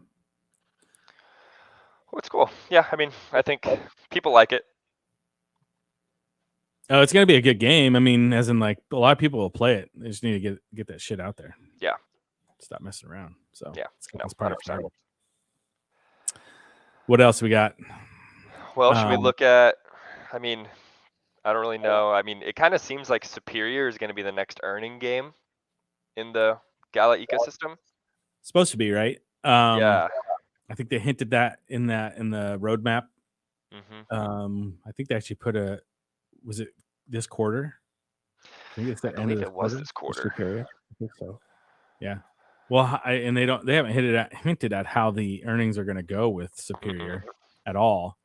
Speaker 1: Well, it's cool. Yeah, I mean, I think people like it.
Speaker 3: Oh, it's gonna be a good game. I mean, as in like a lot of people will play it. They just need to get that shit out there.
Speaker 1: Yeah.
Speaker 3: Stop messing around. So
Speaker 1: yeah,
Speaker 3: that's part of it. What else we got?
Speaker 1: Well, should we look at? I mean, I don't really know. I mean, it kind of seems like Superior is going to be the next earning game in the Gala ecosystem.
Speaker 3: Supposed to be, right?
Speaker 1: Yeah.
Speaker 3: I think they hinted that in the roadmap.
Speaker 1: Mm-hmm.
Speaker 3: I think they actually was it this quarter? I think it's the end of
Speaker 1: this quarter.
Speaker 2: Superior. I think so.
Speaker 3: Yeah. Well, they haven't hinted at how the earnings are going to go with Superior at all.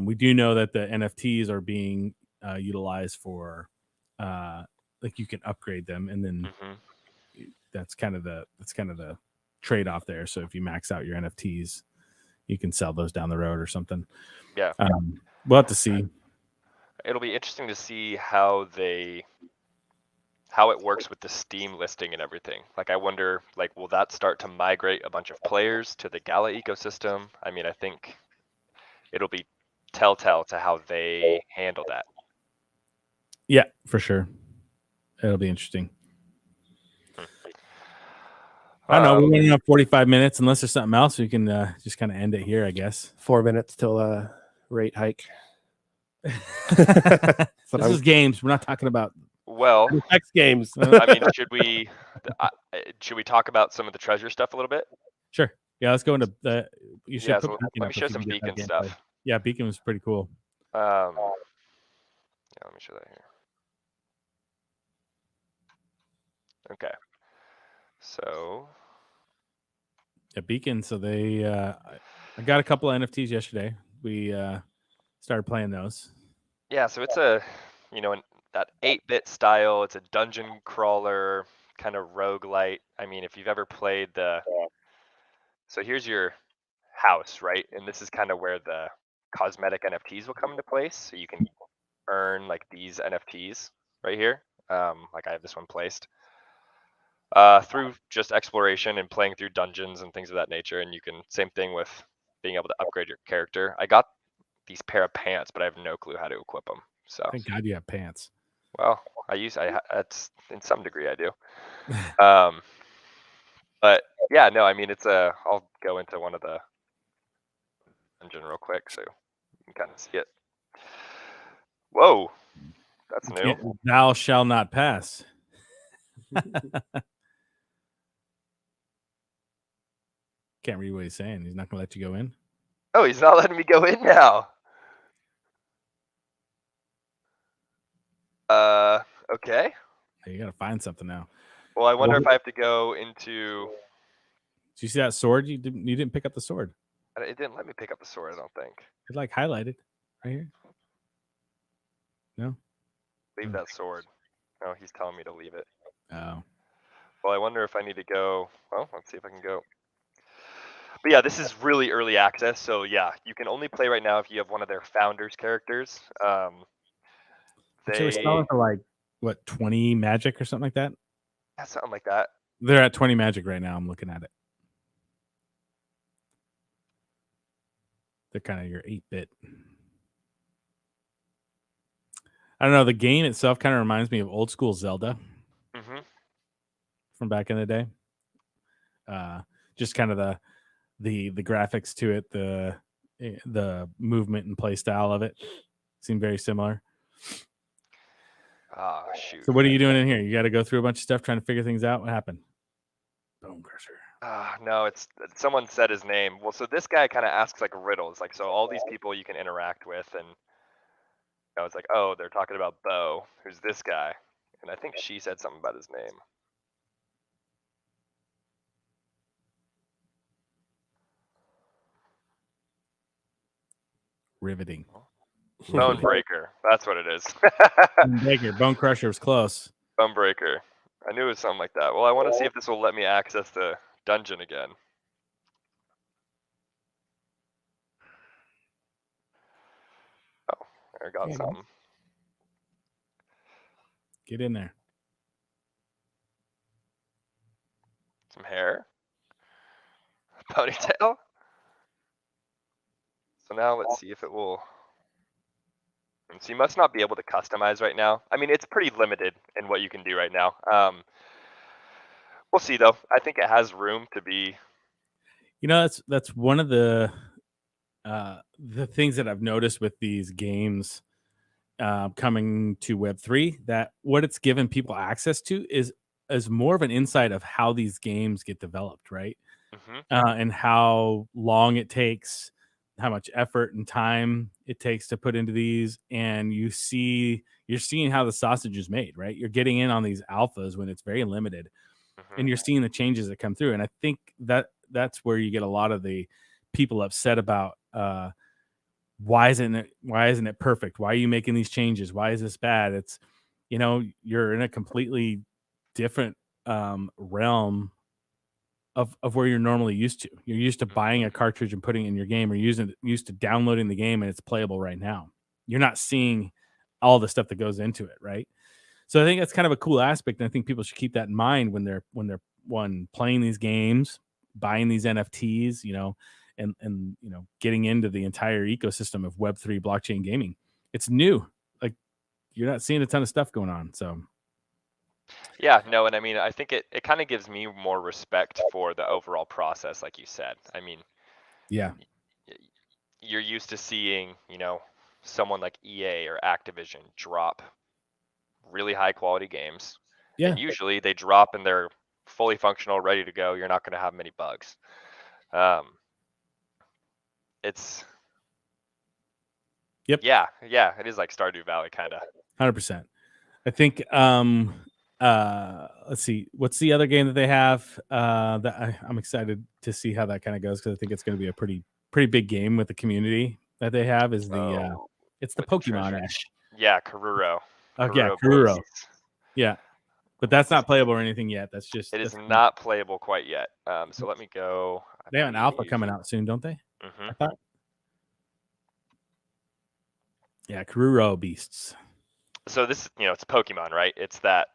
Speaker 3: We do know that the NFTs are being utilized for like you can upgrade them, and then that's kind of the trade-off there. So if you max out your NFTs, you can sell those down the road or something.
Speaker 1: Yeah.
Speaker 3: We'll have to see.
Speaker 1: It'll be interesting to see how it works with the Steam listing and everything. Like, I wonder, like, will that start to migrate a bunch of players to the Gala ecosystem? I mean, I think it'll be telltale to how they handle that.
Speaker 3: Yeah, for sure. It'll be interesting. I don't know. We're running up 45 minutes. Unless there's something else, we can just kind of end it here, I guess.
Speaker 2: 4 minutes till rate hike.
Speaker 3: This is games. We're not talking about
Speaker 2: X Games.
Speaker 1: I mean, should we talk about some of the treasure stuff a little bit?
Speaker 3: Sure. Yeah, let's go into the. You should
Speaker 1: let me show some beacon stuff.
Speaker 3: Yeah, beacon was pretty cool.
Speaker 1: Yeah, let me show that here. Okay. So.
Speaker 3: Yeah, beacon. So they, I got a couple of NFTs yesterday. We started playing those.
Speaker 1: Yeah, so it's that 8-bit style. It's a dungeon crawler kind of roguelite. I mean, if you've ever played so here's your house, right? And this is kind of where the cosmetic NFTs will come into place. So you can earn like these NFTs right here. Like I have this one placed through just exploration and playing through dungeons and things of that nature. And you can, same thing with being able to upgrade your character. I got these pair of pants, but I have no clue how to equip them. So
Speaker 3: thank God you have pants.
Speaker 1: Well, that's in some degree I do. But yeah, no, I mean, I'll go into one of the dungeon real quick so you can kind of see it. Whoa, that's new.
Speaker 3: Thou shall not pass. Can't read what he's saying. He's not gonna let you go in.
Speaker 1: Oh, he's not letting me go in now. Okay.
Speaker 3: You gotta find something now.
Speaker 1: Well, I wonder if I have to go into.
Speaker 3: Did you see that sword? You didn't pick up the sword.
Speaker 1: It didn't let me pick up the sword, I don't think.
Speaker 3: It's like highlighted right here. No.
Speaker 1: Leave that sword. No, he's telling me to leave it.
Speaker 3: Oh.
Speaker 1: Well, I wonder if I need to go. Well, let's see if I can go. But yeah, this is really early access. So yeah, you can only play right now if you have one of their founders' characters.
Speaker 3: They were selling for like what, 20 magic or something like that?
Speaker 1: Yeah, something like that.
Speaker 3: They're at 20 magic right now. I'm looking at it. They're kind of your 8-bit. I don't know. The game itself kind of reminds me of old school Zelda from back in the day. Just kind of the graphics to it, the movement and play style of it seem very similar.
Speaker 1: Oh, shoot.
Speaker 3: So what are you doing in here? You got to go through a bunch of stuff trying to figure things out. What happened? Bone Crusher.
Speaker 1: No, it's someone said his name. Well, so this guy kind of asks like riddles. Like, so all these people you can interact with, and I was like, oh, they're talking about Bo, who's this guy, and I think she said something about his name.
Speaker 3: Riveting.
Speaker 1: Bone Breaker. That's what it is.
Speaker 3: Bone Crusher was close.
Speaker 1: Bone Breaker. I knew it was something like that. Well, I want to see if this will let me access the dungeon again. Oh, I got something.
Speaker 3: Get in there.
Speaker 1: Some hair. Ponytail. So now let's see if it will. So you must not be able to customize right now. I mean, it's pretty limited in what you can do right now. We'll see though. I think it has room to be.
Speaker 3: You know, that's one of the things that I've noticed with these games coming to Web3, that what it's given people access to is more of an insight of how these games get developed, right? And how long it takes, how much effort and time it takes to put into these, and you're seeing how the sausage is made, right? You're getting in on these alphas when it's very limited, and you're seeing the changes that come through. And I think that's where you get a lot of the people upset about why isn't it perfect? Why are you making these changes? Why is this bad? It's, you're in a completely different realm of where you're normally used to. You're used to buying a cartridge and putting it in your game, or used to downloading the game and it's playable right now. You're not seeing all the stuff that goes into it, right? So I think that's kind of a cool aspect, and I think people should keep that in mind when they're playing these games, buying these NFTs, and getting into the entire ecosystem of Web3 blockchain gaming. It's new. Like, you're not seeing a ton of stuff going on. So
Speaker 1: Yeah, no, and I mean, I think it kind of gives me more respect for the overall process, like you said. I mean,
Speaker 3: yeah,
Speaker 1: you're used to seeing, someone like EA or Activision drop really high quality games.
Speaker 3: Yeah.
Speaker 1: And usually they drop and they're fully functional, ready to go. You're not going to have many bugs. It's
Speaker 3: Yep.
Speaker 1: Yeah, it is like Stardew Valley kind of.
Speaker 3: 100%. I think let's see, what's the other game that they have that I'm excited to see how that kind of goes, because I think it's going to be a pretty big game with the community that they have. Is the it's the Pokemon Ash.
Speaker 1: Yeah, Karuro.
Speaker 3: Yeah, Karuro. Yeah, but that's not playable or anything yet. That's just
Speaker 1: it is not playable quite yet. So let me go.
Speaker 3: They have an alpha coming out soon, don't they?
Speaker 1: Mm-hmm.
Speaker 3: I thought. Yeah, Karuro beasts.
Speaker 1: So this, it's Pokemon, right? It's that,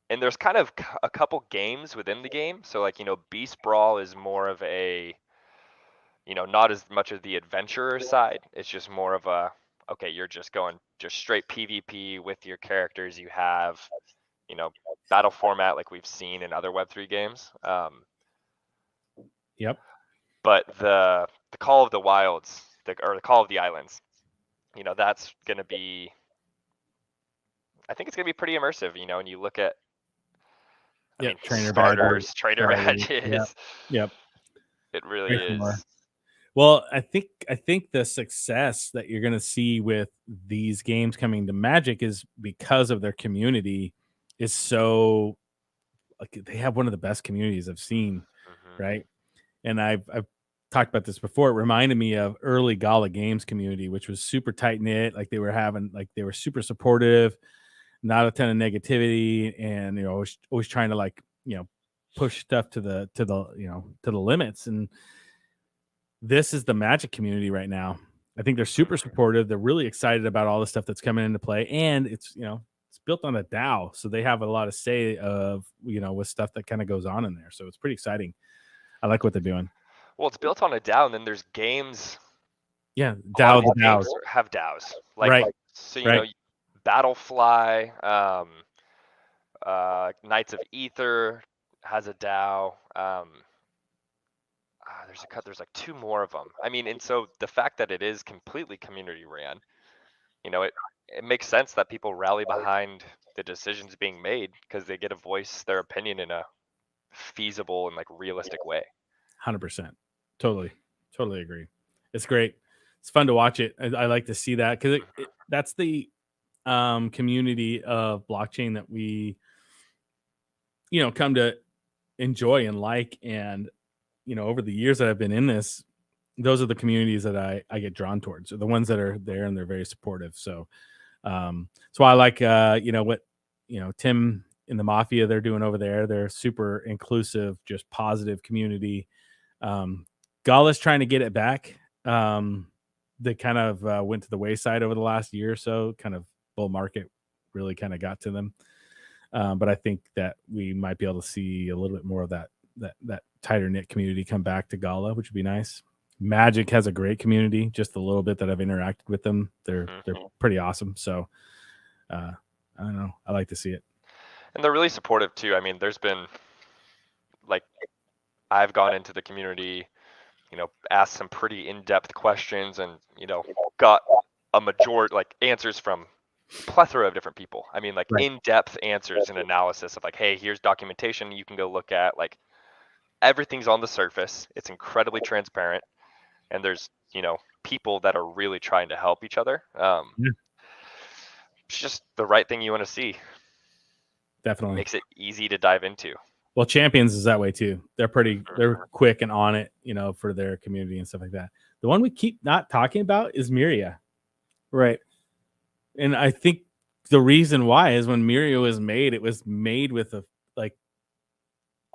Speaker 1: and there's kind of a couple games within the game. So like, Beast Brawl is more of a, not as much of the adventurer side. It's just more of a, okay, you're just going just straight PvP with your characters you have, battle format like we've seen in other Web3 games.
Speaker 3: Yep.
Speaker 1: But the Call of the Wilds, or the Call of the Islands, that's going to be, I think it's going to be pretty immersive, and you look at,
Speaker 3: trainer
Speaker 1: starters, trainer badges.
Speaker 3: Yep.
Speaker 1: It really is.
Speaker 3: Well, I think the success that you're going to see with these games coming to Magic is because of their community is so, like, they have one of the best communities I've seen, right? And I've talked about this before. It reminded me of early Gala Games community, which was super tight knit. Like, they were super supportive, not a ton of negativity, and always trying to push stuff to the limits. And this is the Magic community right now. I think they're super supportive. They're really excited about all the stuff that's coming into play, and it's built on a DAO, so they have a lot of say of with stuff that kind of goes on in there. So it's pretty exciting. I like what they're doing.
Speaker 1: Well, it's built on a DAO, and then there's games.
Speaker 3: Yeah, DAO the DAOs
Speaker 1: have DAOs,
Speaker 3: right?
Speaker 1: So Battlefly, Knights of Ether has a DAO. There's like two more of them. I mean, and so the fact that it is completely community ran, it makes sense that people rally behind the decisions being made because they get to voice their opinion in a feasible and like realistic way.
Speaker 3: 100%. Totally agree. It's great. It's fun to watch it. I like to see that because that's the community of blockchain that we come to enjoy and like. And over the years that I've been in this, those are the communities that I get drawn towards, are the ones that are there and they're very supportive. So so I like what Tim in the Mafia they're doing over there. They're super inclusive, just positive community. Gala's trying to get it back. They kind of went to the wayside over the last year or so. Kind of bull market really kind of got to them. But I think that we might be able to see a little bit more of that tighter knit community come back to Gala, which would be nice. Magic has a great community. Just a little bit that I've interacted with them, they're pretty awesome. So I don't know. I like to see it,
Speaker 1: and they're really supportive too. I mean, there's been I've gone into the community, asked some pretty in-depth questions, and got a majority answers from plethora of different people. I mean, right. In-depth answers and analysis of hey, here's documentation you can go look at. Everything's on the surface. It's incredibly transparent, and there's people that are really trying to help each other. It's just the right thing you want to see.
Speaker 3: Definitely
Speaker 1: makes it easy to dive into.
Speaker 3: Well, Champions is that way too. They're they're quick and on it, for their community and stuff like that. The one we keep not talking about is Miria.
Speaker 2: Right.
Speaker 3: And I think the reason why is when Miria was made, it was made with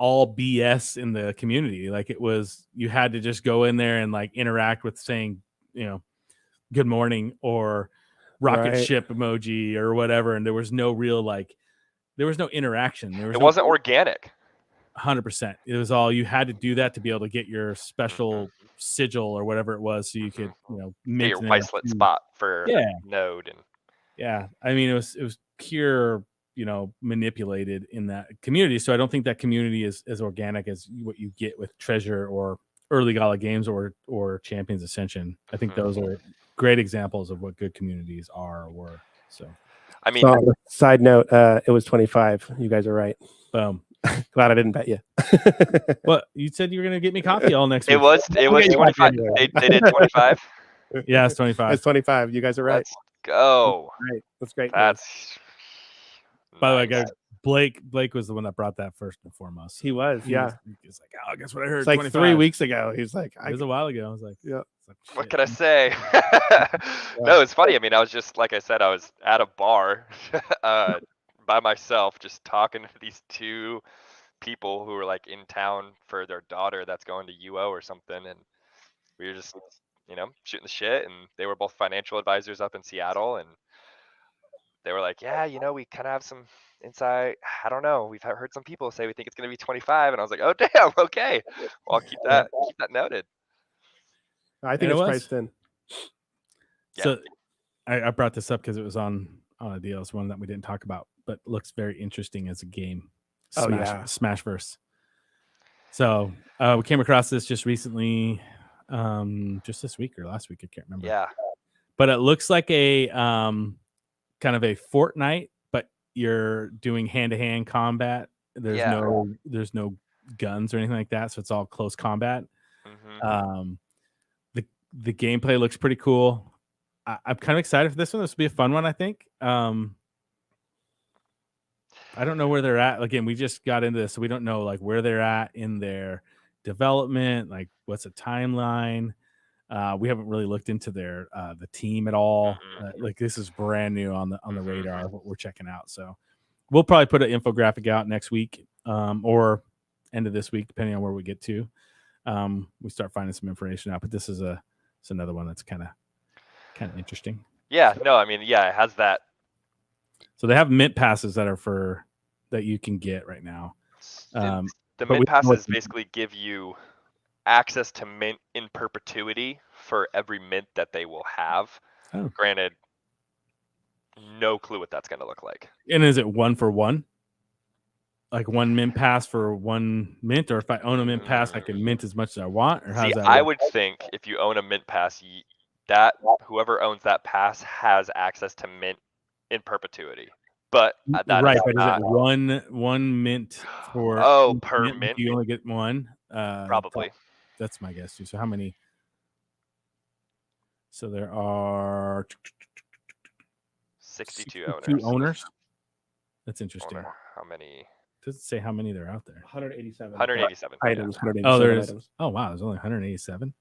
Speaker 3: all BS in the community. Like it was, you had to just go in there and like interact with saying, good morning or rocket ship emoji or whatever. And there was no real, there was no interaction. It
Speaker 1: wasn't organic.
Speaker 3: 100%. It was all, you had to do that to be able to get your special sigil or whatever it was. So you could,
Speaker 1: get your Whitelet spot for node. And
Speaker 3: I mean, it was pure, manipulated in that community. So I don't think that community is as organic as what you get with Treasure or early Gala games or Champions Ascension. I think those are great examples of what good communities are or were. So,
Speaker 2: I mean, side note, it was 25. You guys are right.
Speaker 3: Boom.
Speaker 2: Glad I didn't bet you.
Speaker 3: Well, you said you were going to get me coffee all next week.
Speaker 1: It was 25. They did 25.
Speaker 3: Yeah, it's 25.
Speaker 2: It's 25. You guys are right.
Speaker 1: Let's go.
Speaker 2: Right. That's great.
Speaker 1: That's
Speaker 3: by the way, guys. Blake was the one that brought that first and foremost.
Speaker 2: He was, yeah.
Speaker 3: He's like, oh, guess what I heard?
Speaker 2: It's like
Speaker 3: 25.
Speaker 2: 3 weeks ago. He's like,
Speaker 3: it was a while ago. I was like,
Speaker 2: yeah.
Speaker 3: Like,
Speaker 1: what can I say? No, it's funny. I mean, I was just, like I said, I was at a bar by myself, just talking to these two people who were like in town for their daughter that's going to UO or something. And we were just, shooting the shit. And they were both financial advisors up in Seattle. And they were like, yeah, we kind of have some inside. I don't know. We've heard some people say we think it's going to be 25. And I was like, oh, damn. Okay. Well, I'll keep that noted.
Speaker 2: I think it's priced in.
Speaker 3: Yeah. So I brought this up because it was on a deal. It's one that we didn't talk about, but looks very interesting as a game. Smashverse. So we came across this just recently, just this week or last week. I can't remember.
Speaker 1: Yeah.
Speaker 3: But it looks like a kind of a Fortnite, but you're doing hand-to-hand combat. There's no guns or anything like that, so it's all close combat. The gameplay looks pretty cool. I'm kind of excited for this one. This will be a fun one, I think. I don't know where they're at. Again, we just got into this, so we don't know like where they're at in their development, like what's a timeline. We haven't really looked into their the team at all. Like this is brand new on the radar of what we're checking out. So we'll probably put an infographic out next week or end of this week, depending on where we get to. We start finding some information out, but this is it's another one that's kind of interesting.
Speaker 1: Yeah, no, I mean, yeah, it has that.
Speaker 3: So they have mint passes that you can get right now.
Speaker 1: The mint passes basically give you access to mint in perpetuity for every mint that they will have.
Speaker 3: Oh.
Speaker 1: Granted, no clue what that's going to look like.
Speaker 3: And is it 1 for 1? Like 1 mint pass for 1 mint, or if I own a mint pass, I can mint as much as I want, or how's that?
Speaker 1: I would think if you own a mint pass, that whoever owns that pass has access to mint in perpetuity. But that
Speaker 3: right, but is it one mint for
Speaker 1: per mint?
Speaker 3: You only get 1.
Speaker 1: Probably.
Speaker 3: That's my guess too. So how many? So there are
Speaker 1: 62
Speaker 3: owners. That's interesting.
Speaker 1: How many?
Speaker 3: Does it say how many there are out there?
Speaker 2: 187.
Speaker 1: 187
Speaker 2: items.
Speaker 1: Yeah.
Speaker 2: 187
Speaker 3: oh, there's.
Speaker 2: items.
Speaker 3: Oh wow, there's only 187.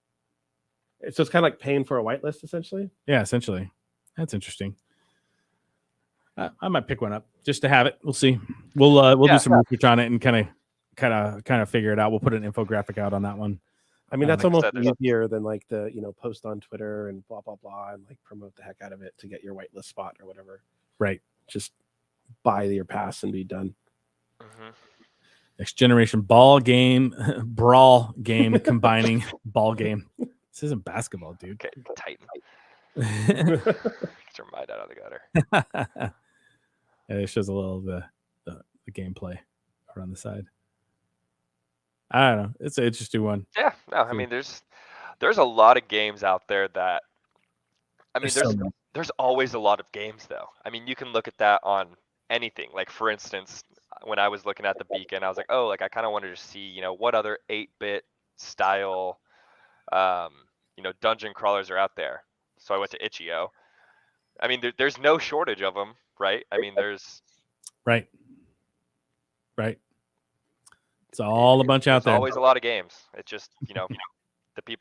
Speaker 2: So it's kind of like paying for a whitelist, essentially.
Speaker 3: Yeah, essentially. That's interesting. I might pick one up just to have it. We'll see. We'll do some research on it and kind of figure it out. We'll put an infographic out on that one.
Speaker 2: I mean, that's almost easier than like the post on Twitter and blah blah blah and like promote the heck out of it to get your whitelist spot or whatever.
Speaker 3: Right.
Speaker 2: Just buy your pass and be done.
Speaker 3: Next generation brawl game combining ball game. This isn't basketball, dude.
Speaker 1: Okay, Titan. Get your mind out of the gutter.
Speaker 3: Yeah, it shows a little of the gameplay around the side. I don't know. It's an interesting one.
Speaker 1: Yeah, no, I mean, there's a lot of games out there that, I mean, there's always a lot of games though. I mean, you can look at that on anything. Like for instance, when I was looking at the Beacon, I was like, oh, like I kind of wanted to see, what other 8-bit style, dungeon crawlers are out there. So I went to Itch.io. I mean, there's no shortage of them, right? I mean, there's
Speaker 3: right. It's all a bunch out there.
Speaker 1: There's always a lot of games. It's just,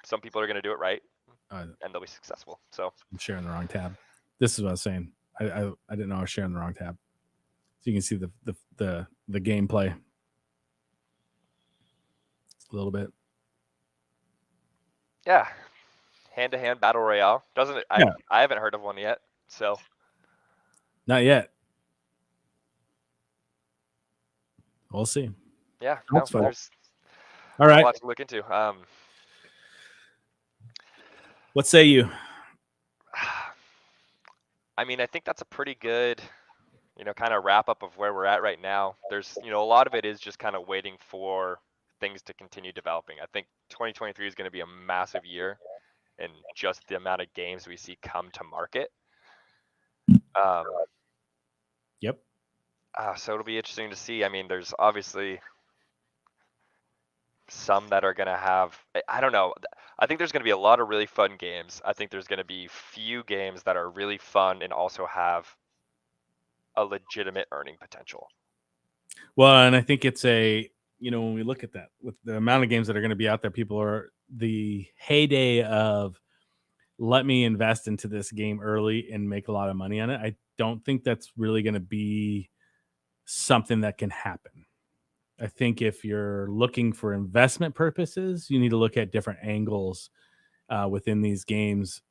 Speaker 1: some people are going to do it right, and they'll be successful. So
Speaker 3: I'm sharing the wrong tab. This is what I was saying. I didn't know I was sharing the wrong tab. So you can see the gameplay. a little bit.
Speaker 1: Yeah, hand-to-hand battle royale. Doesn't I?
Speaker 3: Yeah.
Speaker 1: I haven't heard of one yet. So
Speaker 3: Not yet. We'll see.
Speaker 1: yeah, no,
Speaker 2: That's fun.
Speaker 1: there's
Speaker 3: All
Speaker 1: a
Speaker 3: right.
Speaker 1: lot to look into.
Speaker 3: What say you?
Speaker 1: I mean, I think that's a pretty good, kind of wrap up of where we're at right now. There's, a lot of it is just kind of waiting for things to continue developing. I think 2023 is going to be a massive year in just the amount of games we see come to market.
Speaker 3: Yep.
Speaker 1: So it'll be interesting to see. I mean, there's obviously some that are going to have, I don't know. I think there's going to be a lot of really fun games. I think there's going to be few games that are really fun and also have a legitimate earning potential.
Speaker 3: Well, and I think it's when we look at that with the amount of games that are going to be out there, people are the heyday of let me invest into this game early and make a lot of money on it. I don't think that's really going to be something that can happen. I think if you're looking for investment purposes, you need to look at different angles within these games.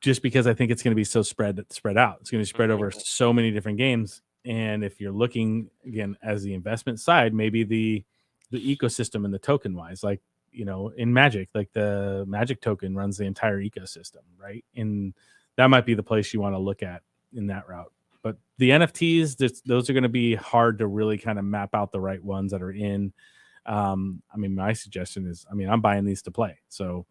Speaker 3: Just because I think it's going to be so spread out. It's going to be spread over so many different games. And if you're looking again as the investment side, maybe the ecosystem and the token wise, like in Magic, like the Magic token runs the entire ecosystem, right? And that might be the place you want to look at in that route. But the NFTs, those are going to be hard to really kind of map out the right ones that are in. I mean, my suggestion is, I'm buying these to play. So,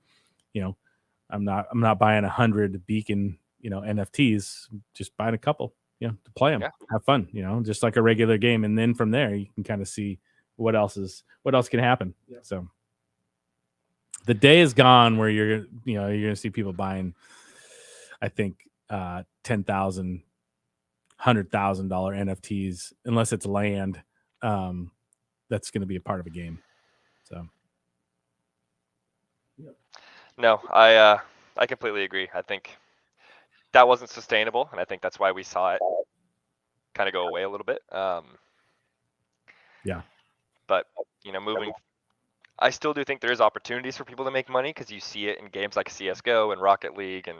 Speaker 3: I'm not buying 100 Beacon, NFTs, just buying a couple, to play them, have fun, just like a regular game. And then from there, you can kind of see what else can happen. Yeah. So the day is gone where you're going to see people buying, I think, $10,000, $100,000 NFTs, unless it's land, that's going to be a part of a game. So.
Speaker 1: No, I completely agree. I think that wasn't sustainable, and I think that's why we saw it kind of go away a little bit.
Speaker 3: Yeah.
Speaker 1: But moving, I still do think there is opportunities for people to make money because you see it in games like CS:GO and Rocket League, and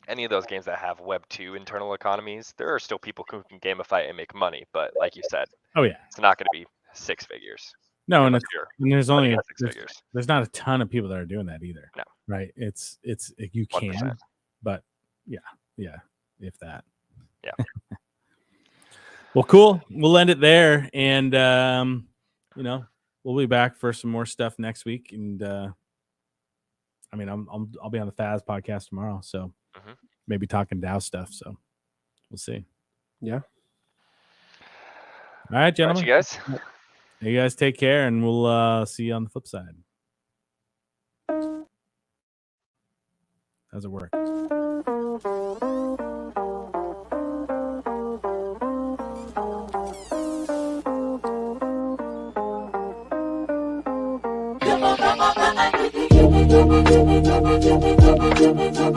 Speaker 1: any of those games that have Web 2 internal economies. There are still people who can gamify it and make money, but like you said, it's not going to be six figures.
Speaker 3: No, and there's not a ton of people that are doing that either.
Speaker 1: No.
Speaker 3: Right? It's you can,
Speaker 1: 1%.
Speaker 3: But yeah, if that.
Speaker 1: Yeah.
Speaker 3: Well, cool. We'll end it there, and we'll be back for some more stuff next week. And I'll be on the Faz podcast tomorrow, so maybe talking DAO stuff. So we'll see.
Speaker 2: Yeah.
Speaker 3: All right, gentlemen.
Speaker 1: All right, you guys.
Speaker 3: You guys take care, and we'll see you on the flip side. How's it work?